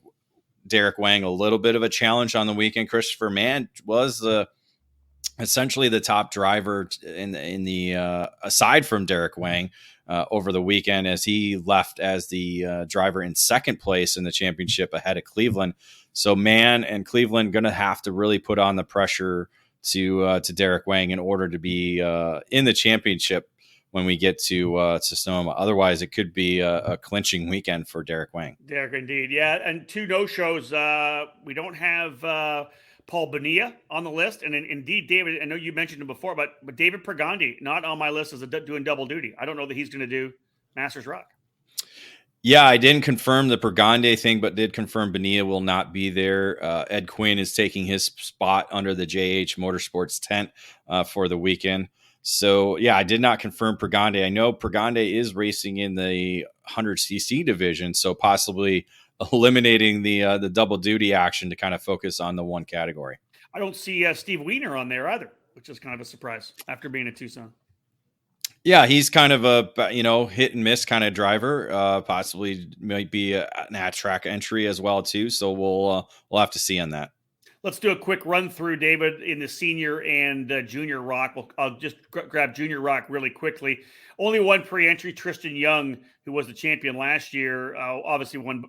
Derek Wang a little bit of a challenge on the weekend. Christopher Mann was the essentially the top driver in the aside from Derek Wang over the weekend, as he left as the driver in second place in the championship ahead of Cleveland. So Mann and Cleveland going to have to really put on the pressure to Derek Wang in order to be in the championship when we get to Sonoma. Otherwise, it could be a clinching weekend for Derek Wang. Derek, indeed. Yeah, and 2 no-shows. We don't have Paul Bonilla on the list. And indeed, David, I know you mentioned him before, but David Pregandi, not on my list as doing double duty. I don't know that he's going to do Masters Rock. Yeah, I didn't confirm the Pregande thing, but did confirm Bonilla will not be there. Ed Quinn is taking his spot under the JH Motorsports tent for the weekend. So, yeah, I did not confirm Pregande. I know Pregande is racing in the 100cc division, so possibly eliminating the double duty action to kind of focus on the one category. I don't see Steve Wiener on there either, which is kind of a surprise after being at Tucson. Yeah, he's kind of a hit and miss kind of driver. Possibly might be an at-track entry as well too. So we'll have to see on that. Let's do a quick run through, David, in the senior and junior rock. I'll just grab junior rock really quickly. Only one pre-entry, Tristan Young, who was the champion last year, obviously won,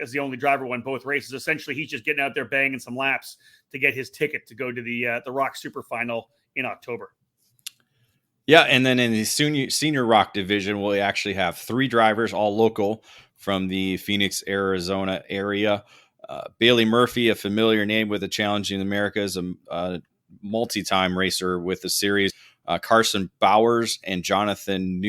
as the only driver, won both races. Essentially, he's just getting out there banging some laps to get his ticket to go to the Rock Super Final in October. Yeah, and then in the senior rock division, we'll actually have 3 drivers, all local from the Phoenix, Arizona area. Bailey Murphy, a familiar name with the Challenging Americas, a multi-time racer with the series. Carson Bowers and Jonathan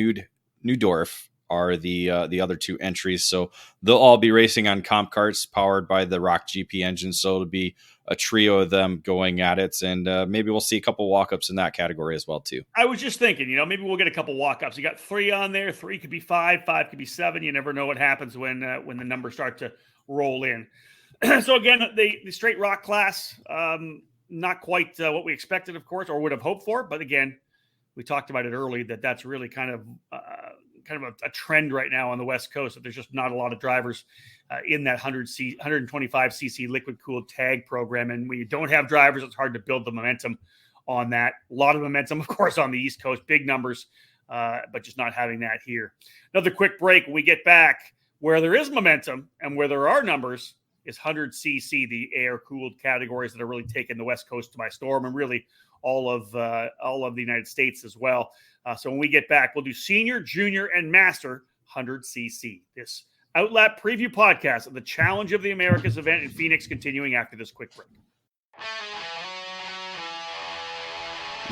Neudorf are the other 2 entries. So they'll all be racing on comp karts powered by the Rock GP engine. So it'll be a trio of them going at it. And maybe we'll see a couple walk-ups in that category as well, too. I was just thinking, maybe we'll get a couple walk-ups. You got 3 on there. 3 could be 5. 5 could be 7. You never know what happens when the numbers start to roll in. So again, the straight rock class, not quite what we expected, of course, or would have hoped for. But again, we talked about it early that's really kind of a trend right now on the West Coast, that there's just not a lot of drivers in that 125cc liquid cooled tag program. And when you don't have drivers, it's hard to build the momentum on that. A lot of momentum, of course, on the East Coast, big numbers, but just not having that here. Another quick break. When we get back, where there is momentum and where there are numbers is 100cc, the air-cooled categories that are really taking the West Coast by storm, and really all of the United States as well. So when we get back, we'll do senior, junior, and master 100cc. This OutLap preview podcast of the Challenge of the Americas event in Phoenix, continuing after this quick break.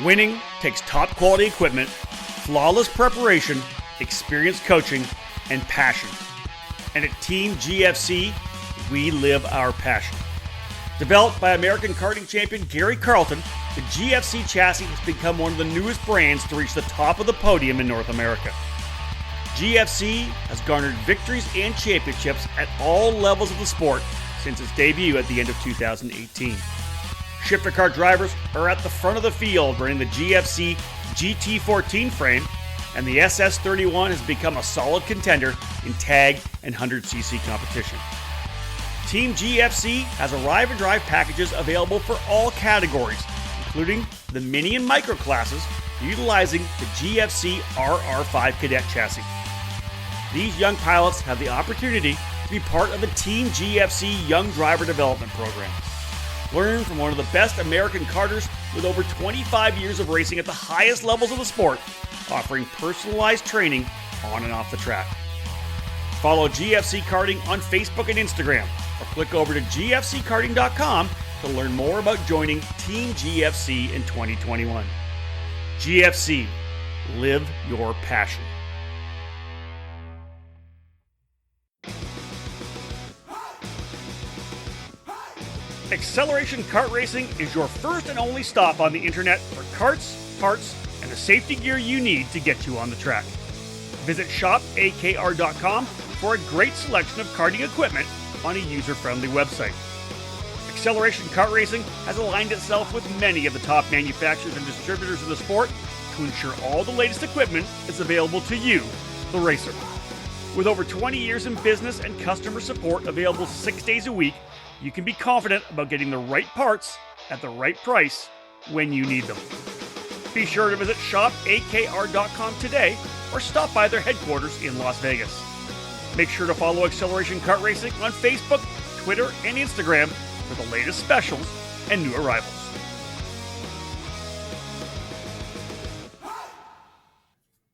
Winning takes top-quality equipment, flawless preparation, experienced coaching, and passion. And at Team GFC, we live our passion. Developed by American karting champion Gary Carlton, the GFC chassis has become one of the newest brands to reach the top of the podium in North America. GFC has garnered victories and championships at all levels of the sport since its debut at the end of 2018. Shifter car drivers are at the front of the field running the GFC GT14 frame, and the SS31 has become a solid contender in tag and 100cc competition. Team GFC has arrive and drive packages available for all categories, including the mini and micro classes, utilizing the GFC RR5 Cadet chassis. These young pilots have the opportunity to be part of the Team GFC Young Driver Development Program. Learn from one of the best American karters with over 25 years of racing at the highest levels of the sport, offering personalized training on and off the track. Follow GFC Karting on Facebook and Instagram, or click over to gfckarting.com to learn more about joining Team GFC in 2021. GFC, live your passion. Acceleration Kart Racing is your first and only stop on the internet for karts, parts, and the safety gear you need to get you on the track. Visit shopakr.com for a great selection of karting equipment on a user-friendly website. Acceleration Kart Racing has aligned itself with many of the top manufacturers and distributors in the sport to ensure all the latest equipment is available to you, the racer. With over 20 years in business and customer support available 6 days a week, you can be confident about getting the right parts at the right price when you need them. Be sure to visit shopakr.com today or stop by their headquarters in Las Vegas. Make sure to follow Acceleration Kart Racing on Facebook, Twitter, and Instagram for the latest specials and new arrivals.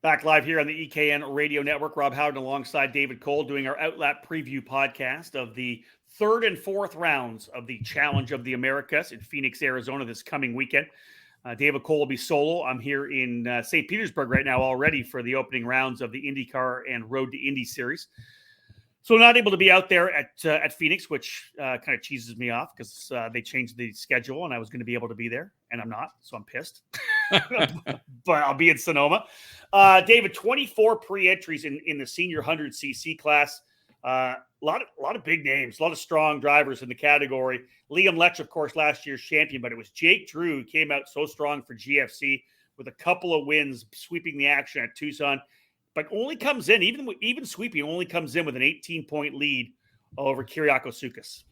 Back live here on the EKN Radio Network. Rob Howden alongside David Cole doing our OutLap preview podcast of the third and fourth rounds of the Challenge of the Americas in Phoenix, Arizona this coming weekend. David Cole will be solo. I'm here in St. Petersburg right now already for the opening rounds of the IndyCar and Road to Indy series. So not able to be out there at Phoenix, which kind of cheeses me off because they changed the schedule and I was going to be able to be there, and I'm not, so I'm pissed. But I'll be in Sonoma. David, 24 pre-entries in the senior 100cc class. A lot of big names, a lot of strong drivers in the category. Liam Lech, of course, last year's champion, but it was Jake Drew who came out so strong for GFC with a couple of wins, sweeping the action at Tucson. But only comes in, even sweeping, only comes in with an 18-point lead over Kyriakos Soukas.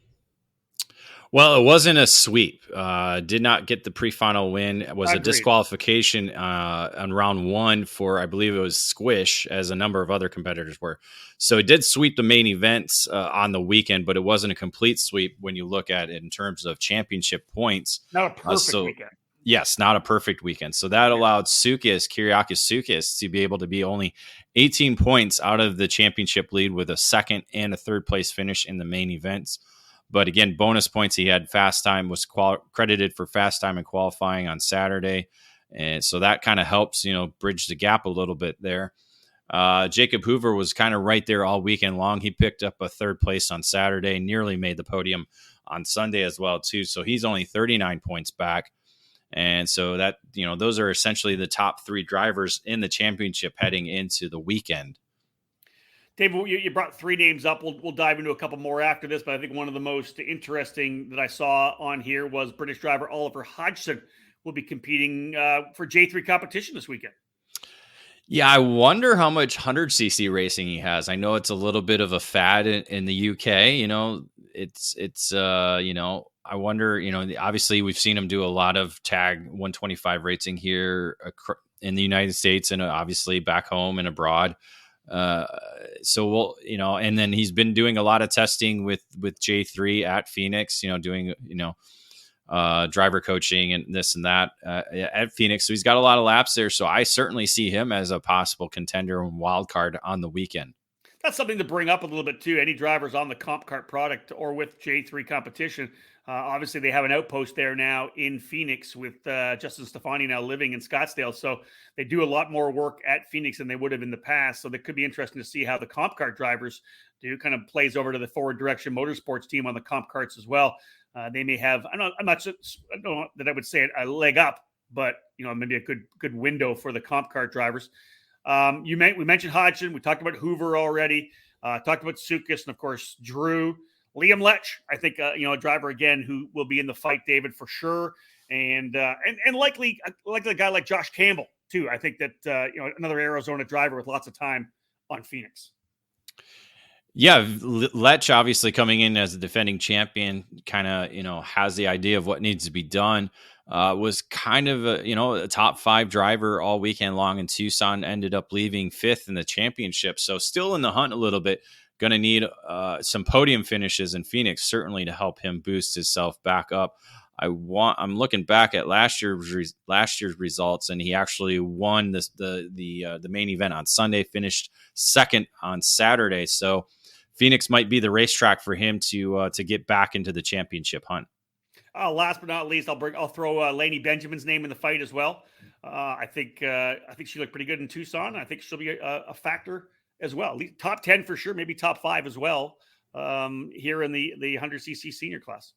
Well, it wasn't a sweep. Did not get the pre-final win. It was Agreed. A disqualification on round one for, I believe it was Squish, as a number of other competitors were. So it did sweep the main events on the weekend, but it wasn't a complete sweep when you look at it in terms of championship points. Not a perfect weekend. Yes, not a perfect weekend. So that allowed Kyriakos Soukas, to be able to be only 18 points out of the championship lead with a second and a third place finish in the main events. But again, bonus points. He had fast time, was credited for fast time and qualifying on Saturday. And so that kind of helps, bridge the gap a little bit there. Jacob Hoover was kind of right there all weekend long. He picked up a third place on Saturday, nearly made the podium on Sunday as well, too. So he's only 39 points back. And so that, those are essentially the top three drivers in the championship heading into the weekend. Dave, you brought three names up. We'll dive into a couple more after this, but I think one of the most interesting that I saw on here was British driver Oliver Hodgson will be competing for J3 competition this weekend. Yeah, I wonder how much 100cc racing he has. I know it's a little bit of a fad in the UK. I wonder, obviously we've seen him do a lot of tag 125 racing here in the United States and obviously back home and abroad. So we'll, and then he's been doing a lot of testing with J3 at Phoenix, doing, driver coaching and this and that at Phoenix. So he's got a lot of laps there. So I certainly see him as a possible contender and wild card on the weekend. That's something to bring up a little bit too. Any drivers on the Comp Kart product or with J3 competition. Obviously, they have an outpost there now in Phoenix with Justin Stefani now living in Scottsdale. So they do a lot more work at Phoenix than they would have in the past. So that could be interesting to see how the Comp Kart drivers do. Kind of plays over to the Forward Direction Motorsports team on the Comp Karts as well. They may have, I don't know that I would say a leg up, but maybe a good window for the Comp Kart drivers. We mentioned Hodgson. We talked about Hoover already. Talked about Soukas and of course Drew. Liam Lech, I think, a driver again who will be in the fight, David, for sure, and likely a guy like Josh Campbell too. I think that another Arizona driver with lots of time on Phoenix. Yeah, Lech obviously coming in as a defending champion, kind of has the idea of what needs to be done. Was kind of a top five driver all weekend long in Tucson. Ended up leaving fifth in the championship, so still in the hunt a little bit. Going to need some podium finishes in Phoenix, certainly, to help him boost himself back up. I'm looking back at last year's results, and he actually won the main event on Sunday, finished second on Saturday. So Phoenix might be the racetrack for him to get back into the championship hunt. Last but not least, I'll throw Lainey Benjamin's name in the fight as well. I think she looked pretty good in Tucson. I think she'll be a factor as well. Top 10 for sure, maybe top 5 as well here in the 100cc senior class.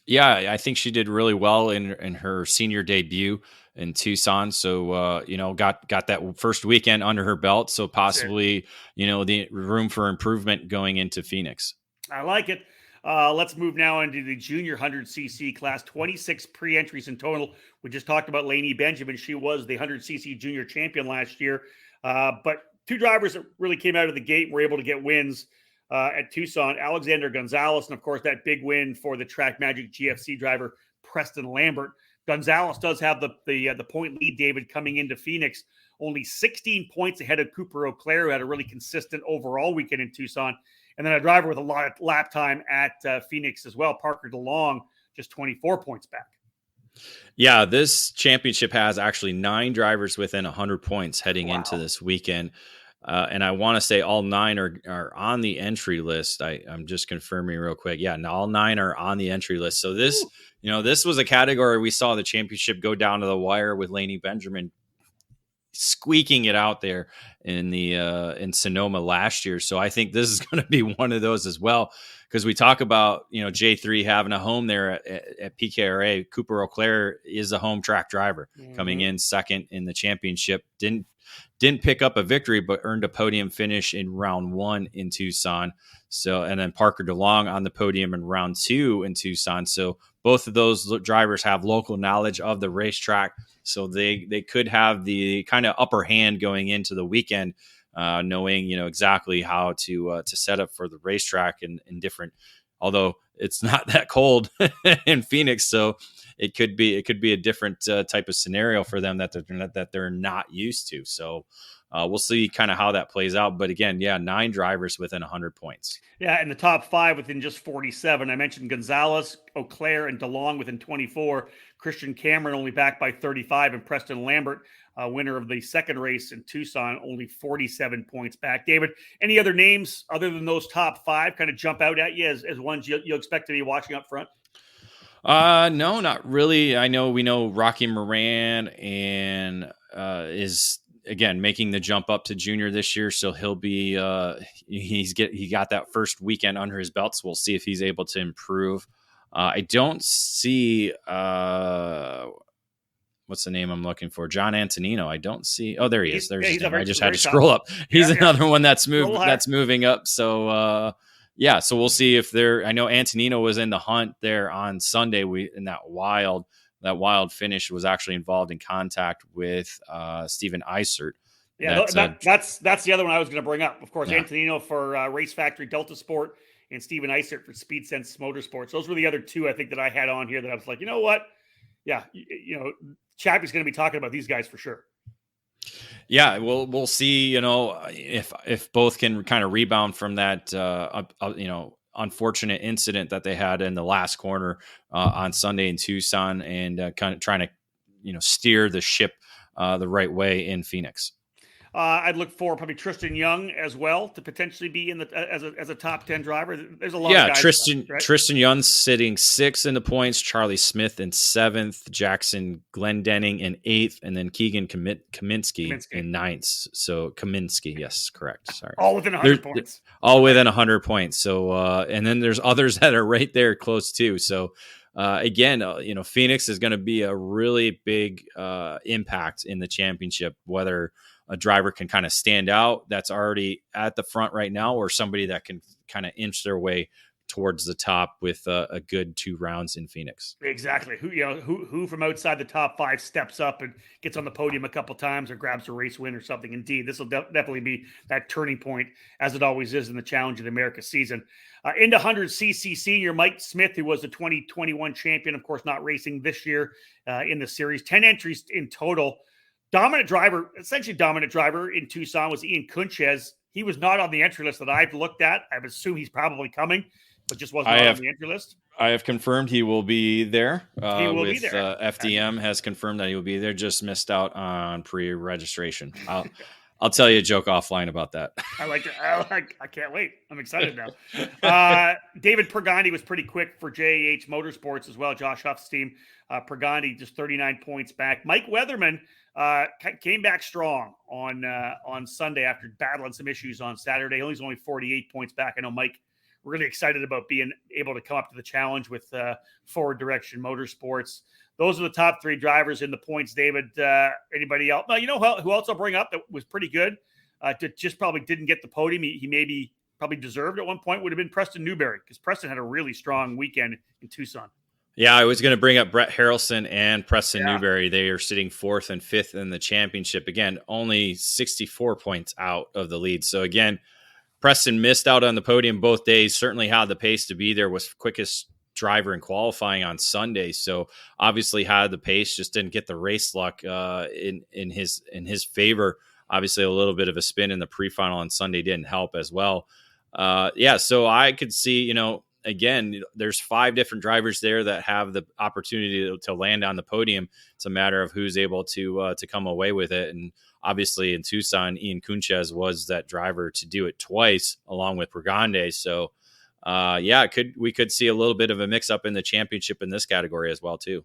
Yeah, I think she did really well in her senior debut in Tucson. So, got that first weekend under her belt. So possibly, the room for improvement going into Phoenix. I like it. Let's move now into the junior 100cc class. 26 pre-entries in total. We just talked about Lainey Benjamin. She was the 100cc junior champion last year. But two drivers that really came out of the gate and were able to get wins at Tucson, Alexander Gonzalez, and of course that big win for the Track Magic GFC driver, Preston Lambert. Gonzalez does have the point lead, David, coming into Phoenix, only 16 points ahead of Cooper Auclair, who had a really consistent overall weekend in Tucson. And then a driver with a lot of lap time at Phoenix as well, Parker DeLong, just 24 points back. Yeah, this championship has actually 9 drivers within 100 points heading into this weekend. And I want to say all 9 are on the entry list. I'm just confirming real quick. Yeah, all 9 are on the entry list. So this, this was a category we saw the championship go down to the wire with Laney Benjamin squeaking it out there in Sonoma last year. So I think this is going to be one of those as well, because we talk about, J3 having a home there at PKRA. Cooper Auclair is a home track driver coming in second in the championship. Didn't pick up a victory, but earned a podium finish in round 1 in Tucson. So, and then Parker DeLong on the podium in round 2 in Tucson. So both of those drivers have local knowledge of the racetrack. So they could have the kind of upper hand going into the weekend, knowing, exactly how to set up for the racetrack in different, although it's not that cold in Phoenix. So it could be a different type of scenario for them that they're not used to. So we'll see kind of how that plays out. But again, 9 drivers within 100 points. Yeah, and the top 5 within just 47. I mentioned Gonzalez, Auclair, and DeLong within 24. Christian Cameron only back by 35, and Preston Lambert, winner of the second race in Tucson, only 47 points back. David, any other names other than those top 5 kind of jump out at you as ones you'll expect to be watching up front? No, not really. We know Rocky Moran and is again making the jump up to junior this year, so he'll be he got that first weekend under his belt, so we'll see if he's able to improve. I don't see what's the name I'm looking for? John Antonino. I don't see. Oh, there he is. There's his name. I just had to scroll up. He's another one that's moving up. So so we'll see if I know Antonino was in the hunt there on Sunday. In that wild finish was actually involved in contact with Steven Eisert. Yeah, that's the other one I was going to bring up. Of course, Antonino for Race Factory Delta Sport and Steven Eisert for Speed Sense Motorsports. Those were the other 2 I think that I had on here that I was like, you know what? Yeah, Chappie's going to be talking about these guys for sure. Yeah, we'll see. If both can kind of rebound from that, unfortunate incident that they had in the last corner on Sunday in Tucson, and kind of trying to, steer the ship the right way in Phoenix. I'd look for probably Tristan Young as well to potentially be in as a top 10 driver. There's a lot of guys. Tristan Young's sitting 6th in the points, Charlie Smith in 7th, Jackson Glendenning in 8th, and then Keegan Kaminsky in 9th. So Kaminsky, yes, correct. Sorry. All within 100 points. All within 100 points. So, and then there's others that are right there close too. So, again, Phoenix is going to be a really big impact in the championship, whether a driver can kind of stand out that's already at the front right now, or somebody that can kind of inch their way towards the top with a good 2 rounds in Phoenix. Exactly. Who from outside the top 5 steps up and gets on the podium a couple times or grabs a race win or something. Indeed, this will definitely be that turning point, as it always is in the Challenge of America season. Into 100cc senior Mike Smith, who was the 2021 champion, of course, not racing this year in the series. 10 entries in total. Essentially dominant driver in Tucson was Ian Kunchez. He was not on the entry list that I've looked at. I would assume he's probably coming, but just wasn't on the entry list. I have confirmed he will be there. He will be there. FDM has confirmed that he will be there. Just missed out on pre-registration. I'll tell you a joke offline about that. I like it. I can't wait. I'm excited now. David Pregandi was pretty quick for JH Motorsports as well. Josh Huff's team. Pregandi just 39 points back. Mike Weatherman came back strong on Sunday after battling some issues on Saturday. He's only 48 points back. I know Mike really excited about being able to come up to the challenge with Forward Direction Motorsports. Those are the top 3 drivers in the points, David. Anybody else? No, who else I'll bring up that was pretty good, just probably didn't get the podium. He maybe probably deserved at one point, would have been Preston Newberry, because Preston had a really strong weekend in Tucson. Yeah, I was going to bring up Brett Harrelson and Preston Newberry. They are sitting 4th and 5th in the championship. Again, only 64 points out of the lead. So again, Preston missed out on the podium both days. Certainly had the pace to be there. Was quickest driver in qualifying on Sunday. So obviously had the pace, just didn't get the race luck in his favor. Obviously a little bit of a spin in the pre-final on Sunday didn't help as well. So I could see, again, there's 5 different drivers there that have the opportunity to land on the podium. It's a matter of who's able to come away with it. And obviously in Tucson, Ian Kunchez was that driver to do it twice along with Brigande. So we could see a little bit of a mix up in the championship in this category as well too.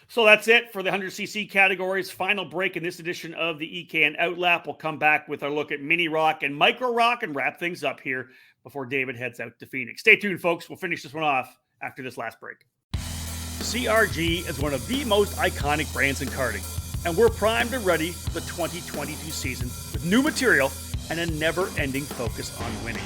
So that's it for the 100cc categories. Final break in this edition of the EKN OutLap. We'll come back with our look at mini rock and micro rock and wrap things up here before David heads out to Phoenix. Stay tuned, folks. We'll finish this one off after this last break. CRG is one of the most iconic brands in karting, and we're primed and ready for the 2022 season with new material and a never-ending focus on winning.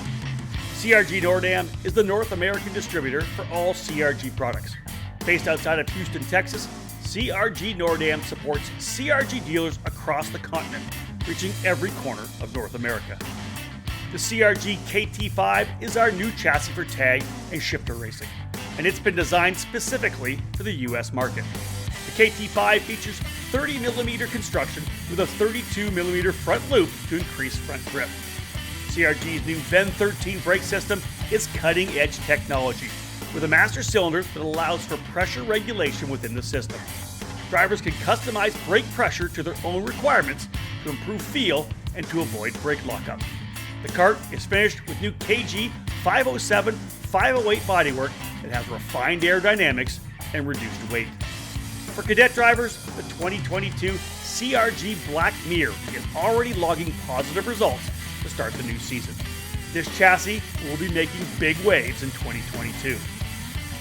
CRG Nordam is the North American distributor for all CRG products. Based outside of Houston, Texas, CRG Nordam supports CRG dealers across the continent, reaching every corner of North America. The CRG KT5 is our new chassis for tag and shifter racing, and it's been designed specifically for the U.S. market. The KT5 features 30mm construction with a 32mm front loop to increase front grip. CRG's new VEN 13 brake system is cutting-edge technology with a master cylinder that allows for pressure regulation within the system. Drivers can customize brake pressure to their own requirements to improve feel and to avoid brake lockup. The kart is finished with new KG 507, 508 bodywork that has refined aerodynamics and reduced weight. For cadet drivers, the 2022 CRG Black Mirror is already logging positive results to start the new season. This chassis will be making big waves in 2022.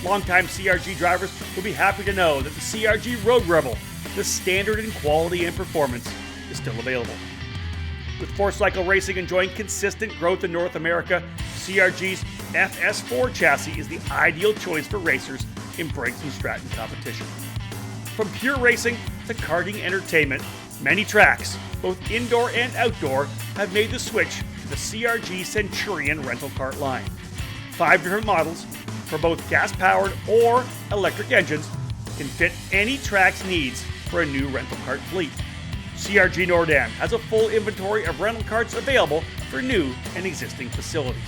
Longtime CRG drivers will be happy to know that the CRG Road Rebel, the standard in quality and performance, is still available. With 4-cycle racing enjoying consistent growth in North America, CRG's FS4 chassis is the ideal choice for racers in Briggs & Stratton competition. From pure racing to karting entertainment, many tracks, both indoor and outdoor, have made the switch to the CRG Centurion rental kart line. 5 different models for both gas-powered or electric engines can fit any track's needs for a new rental kart fleet. CRG Nordam has a full inventory of rental karts available for new and existing facilities.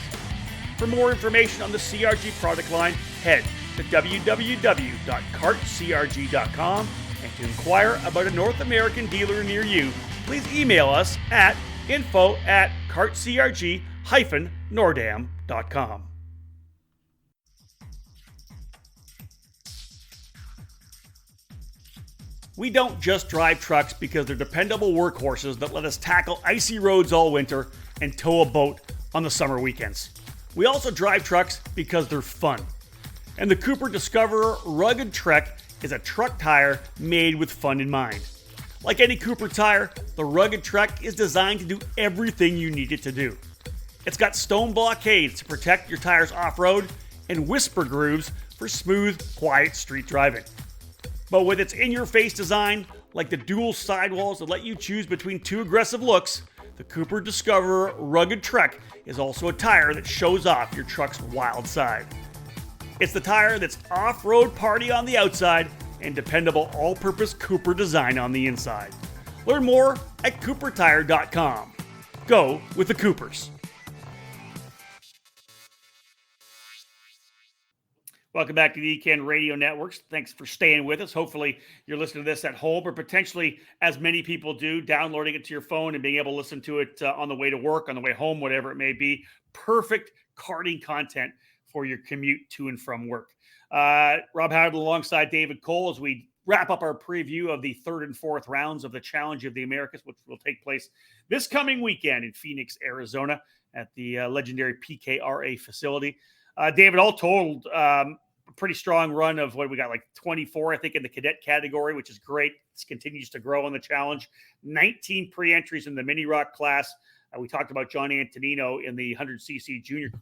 For more information on the CRG product line, head to www.kartcrg.com, and to inquire about a North American dealer near you, please email us at info@kartcrg-nordam.com. We don't just drive trucks because they're dependable workhorses that let us tackle icy roads all winter and tow a boat on the summer weekends. We also drive trucks because they're fun. And the Cooper Discoverer Rugged Trek is a truck tire made with fun in mind. Like any Cooper tire, the Rugged Trek is designed to do everything you need it to do. It's got stone blockades to protect your tires off-road and whisper grooves for smooth, quiet street driving. But with its in-your-face design, like the dual sidewalls that let you choose between 2 aggressive looks, the Cooper Discoverer Rugged Trek is also a tire that shows off your truck's wild side. It's the tire that's off-road party on the outside and dependable all-purpose Cooper design on the inside. Learn more at coopertire.com. Go with the Coopers. Welcome back to the EKN Radio Network. Thanks for staying with us. Hopefully you're listening to this at home, or potentially, as many people do, downloading it to your phone and being able to listen to it on the way to work, on the way home, whatever it may be. Perfect karting content for your commute to and from work. Rob Howard alongside David Cole as we wrap up our preview of the 3rd and 4th rounds of the Challenge of the Americas, which will take place this coming weekend in Phoenix, Arizona at the legendary PKRA facility. David, all told, pretty strong run of what we got, like 24, I think, in the cadet category, which is great. This continues to grow on the challenge. 19 pre-entries in the mini rock class. We talked about John Antonino in the 100cc junior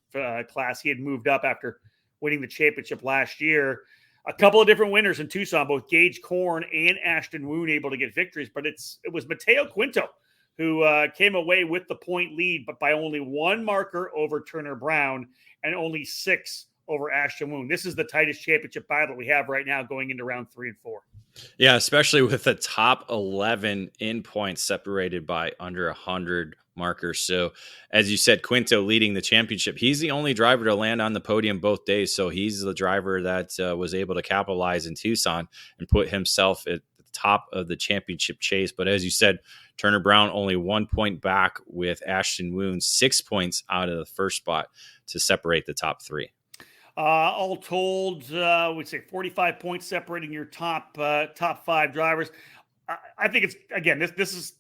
class. He had moved up after winning the championship last year. A couple of different winners in Tucson, both Gage Korn and Ashton Woon able to get victories, but it was Mateo Quinto who came away with the point lead, but by only 1 marker over Turner Brown and only 6 over Ashton Woon. This is the tightest championship battle we have right now going into round 3 and 4. Yeah, especially with the top 11 in points separated by under 100 markers. So, as you said, Quinto leading the championship. He's the only driver to land on the podium both days. So, he's the driver that was able to capitalize in Tucson and put himself at the top of the championship chase. But as you said, Turner Brown only 1 point back with Ashton Woon 6 points out of the first spot to separate the top 3. All told, we'd say 45 points separating your top 5 drivers. I think it's, again, this is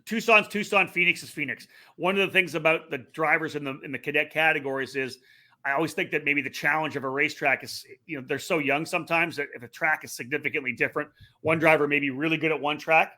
Tucson's Tucson, Phoenix is Phoenix. One of the things about the drivers in the cadet categories is I always think that maybe the challenge of a racetrack is, they're so young sometimes that if a track is significantly different, one driver may be really good at one track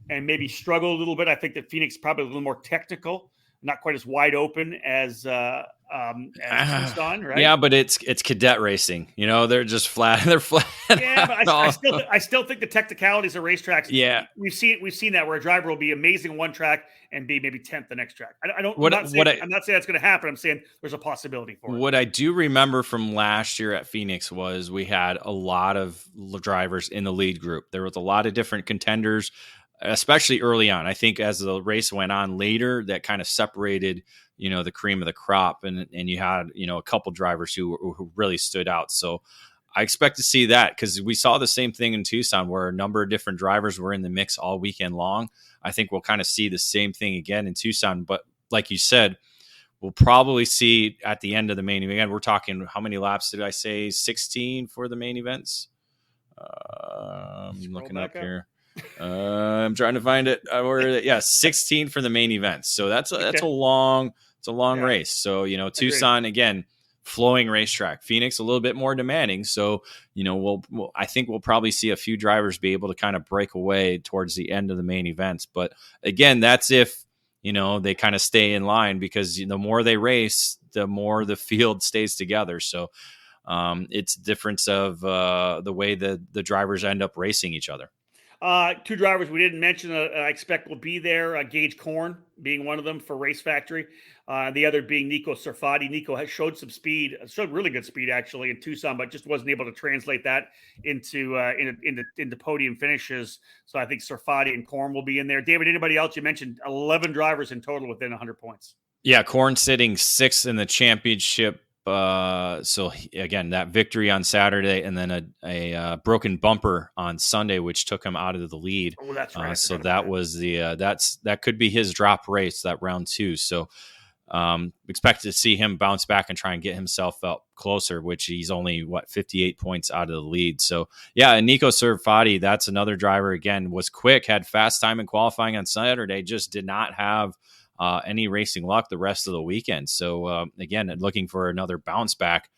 and maybe struggle a little bit. I think that Phoenix is probably a little more technical, not quite as wide open as Tucson, right? Yeah, but it's cadet racing. They're just flat. They're flat. Yeah, but I still think the technicalities of racetracks. Yeah, we've seen that where a driver will be amazing one track and be maybe 10th the next track. I'm not saying that's going to happen. I'm saying there's a possibility for it. What I do remember from last year at Phoenix was we had a lot of drivers in the lead group. There was a lot of different contenders, especially early on. I think as the race went on later, that kind of separated, the cream of the crop, and you had, a couple drivers who really stood out. So I expect to see that, because we saw the same thing in Tucson where a number of different drivers were in the mix all weekend long. I think we'll kind of see the same thing again in Tucson. But like you said, we'll probably see at the end of the main event. We're talking, how many laps did I say? 16 for the main events. I'm looking up here. I'm trying to find it. 16 for the main event. So that's a long race. So, Tucson, again, flowing racetrack. Phoenix, a little bit more demanding. So, I think we'll probably see a few drivers be able to kind of break away towards the end of the main events. But again, that's if, they kind of stay in line, because the more they race, the more the field stays together. So it's a difference of the way the drivers end up racing each other. 2 drivers we didn't mention, I expect will be there. Gage Korn being one of them for Race Factory. The other being Nico Sarfati. Nico has showed really good speed actually in Tucson, but just wasn't able to translate that into podium finishes. So I think Sarfati and Korn will be in there. David, anybody else? You mentioned 11 drivers in total within 100 points. Yeah, Korn sitting 6th in the championship. So again, that victory on Saturday, and then a broken bumper on Sunday, which took him out of the lead. Oh, that's right. So that was that could be his drop race, that round 2. So expect to see him bounce back and try and get himself up closer, which he's only 58 points out of the lead. So yeah, and Nico Sarfati, that's another driver, again, was quick, had fast time in qualifying on Saturday, just did not have any racing luck the rest of the weekend. So again, looking for another bounce back.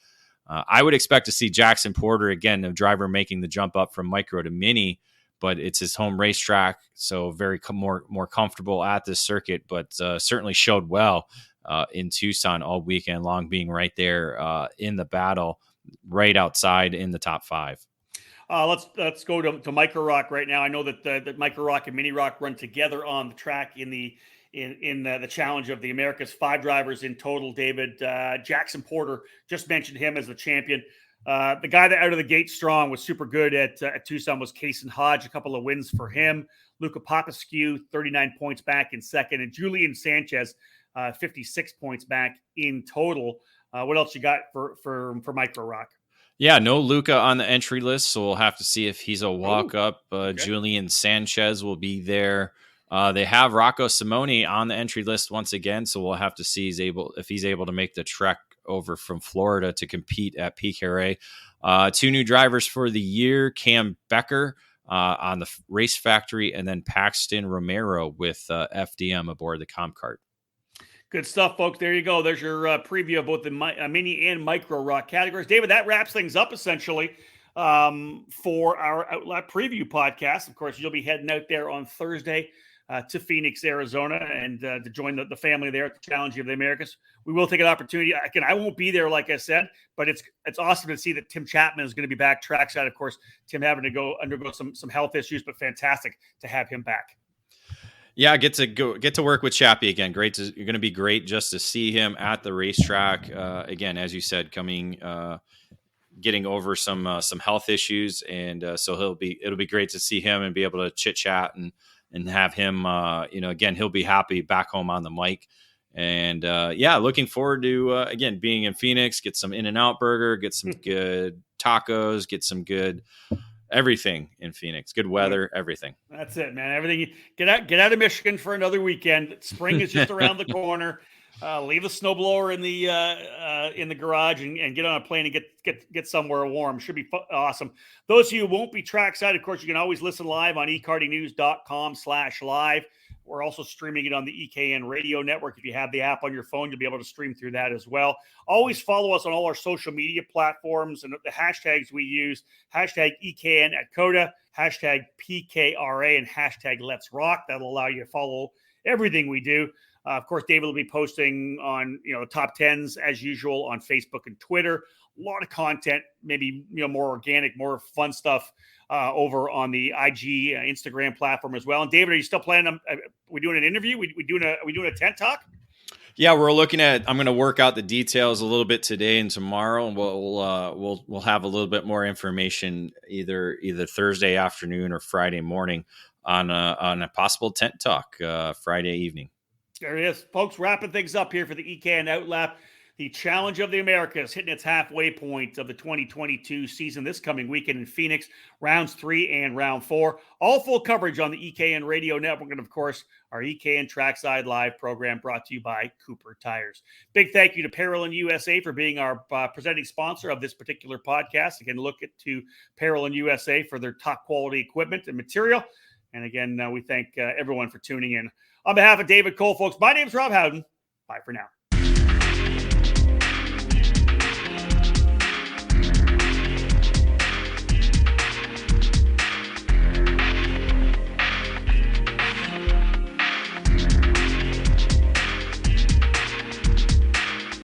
I would expect to see Jackson Porter, again, a driver making the jump up from micro to mini, but it's his home racetrack, so very more comfortable at this circuit, but certainly showed well in Tucson all weekend long, being right there in the battle, right outside in the top 5. Let's go to Micro Rock right now. I know that Micro Rock and Mini Rock run together on the track in the challenge of the Americas. 5 drivers in total. David, Jackson Porter, just mentioned him as the champion. The guy that out of the gate strong was super good at Tucson was Kason Hodge. A couple of wins for him. Luca Popescu, 39 points back in second, and Julian Sanchez, 56 points back in total. What else you got for Micro Rock? Yeah, no Luca on the entry list, so we'll have to see if he's a walk-up. Okay. Julian Sanchez will be there. They have Rocco Simoni on the entry list once again, so we'll have to see if he's able to make the trek over from Florida to compete at PKRA. 2 new drivers for the year, Cam Becker on the Race Factory, and then Paxton Romero with FDM aboard the Comp Cart. Good stuff, folks. There you go. There's your preview of both the mini and Micro Rock categories. David, that wraps things up essentially for our OutLap preview podcast. Of course, you'll be heading out there on Thursday to Phoenix, Arizona, and to join the family there at the Challenge of the Americas. We will take an opportunity. Again, I won't be there, like I said, but it's awesome to see that Tim Chapman is going to be back trackside. Of course, Tim having to undergo some health issues, but fantastic to have him back. Yeah, get to work with Chappie again. You're going to be great just to see him at the racetrack again. As you said, getting over some health issues, and so it'll be great to see him and be able to chit chat and have him. Again, he'll be happy back home on the mic. And looking forward to again being in Phoenix. Get some In-N-Out burger, get some good tacos, get some good everything in Phoenix. Good weather, everything. That's it, man. Everything. Get out of Michigan for another weekend. Spring is just around the corner. Leave the snowblower in the garage and get on a plane and get somewhere warm. Should be awesome. Those of you who won't be trackside, of course, you can always listen live on ekartingnews.com/live. We're also streaming it on the EKN Radio Network. If you have the app on your phone, you'll be able to stream through that as well. Always follow us on all our social media platforms and the hashtags we use. Hashtag EKN at Coda, hashtag PKRA, and hashtag Let's Rock. That'll allow you to follow everything we do. Of course, David will be posting on top 10s as usual on Facebook and Twitter. A lot of content, maybe more organic, more fun stuff over on the IG Instagram platform as well. And David, are you still planning? We doing an interview? Are we doing a tent talk? Yeah, we're looking at. I'm going to work out the details a little bit today and tomorrow, and we'll have a little bit more information either Thursday afternoon or Friday morning on a possible tent talk Friday evening. There it is, folks. Wrapping things up here for the EKN OutLap. The Challenge of the Americas hitting its halfway point of the 2022 season this coming weekend in Phoenix, rounds 3 and round 4. All full coverage on the EKN Radio Network and, of course, our EKN Trackside Live program brought to you by Cooper Tires. Big thank you to Parolin USA for being our presenting sponsor of this particular podcast. Again, look to Parolin USA for their top quality equipment and material. And again, we thank everyone for tuning in. On behalf of David Cole, folks, my name is Rob Howden. Bye for now.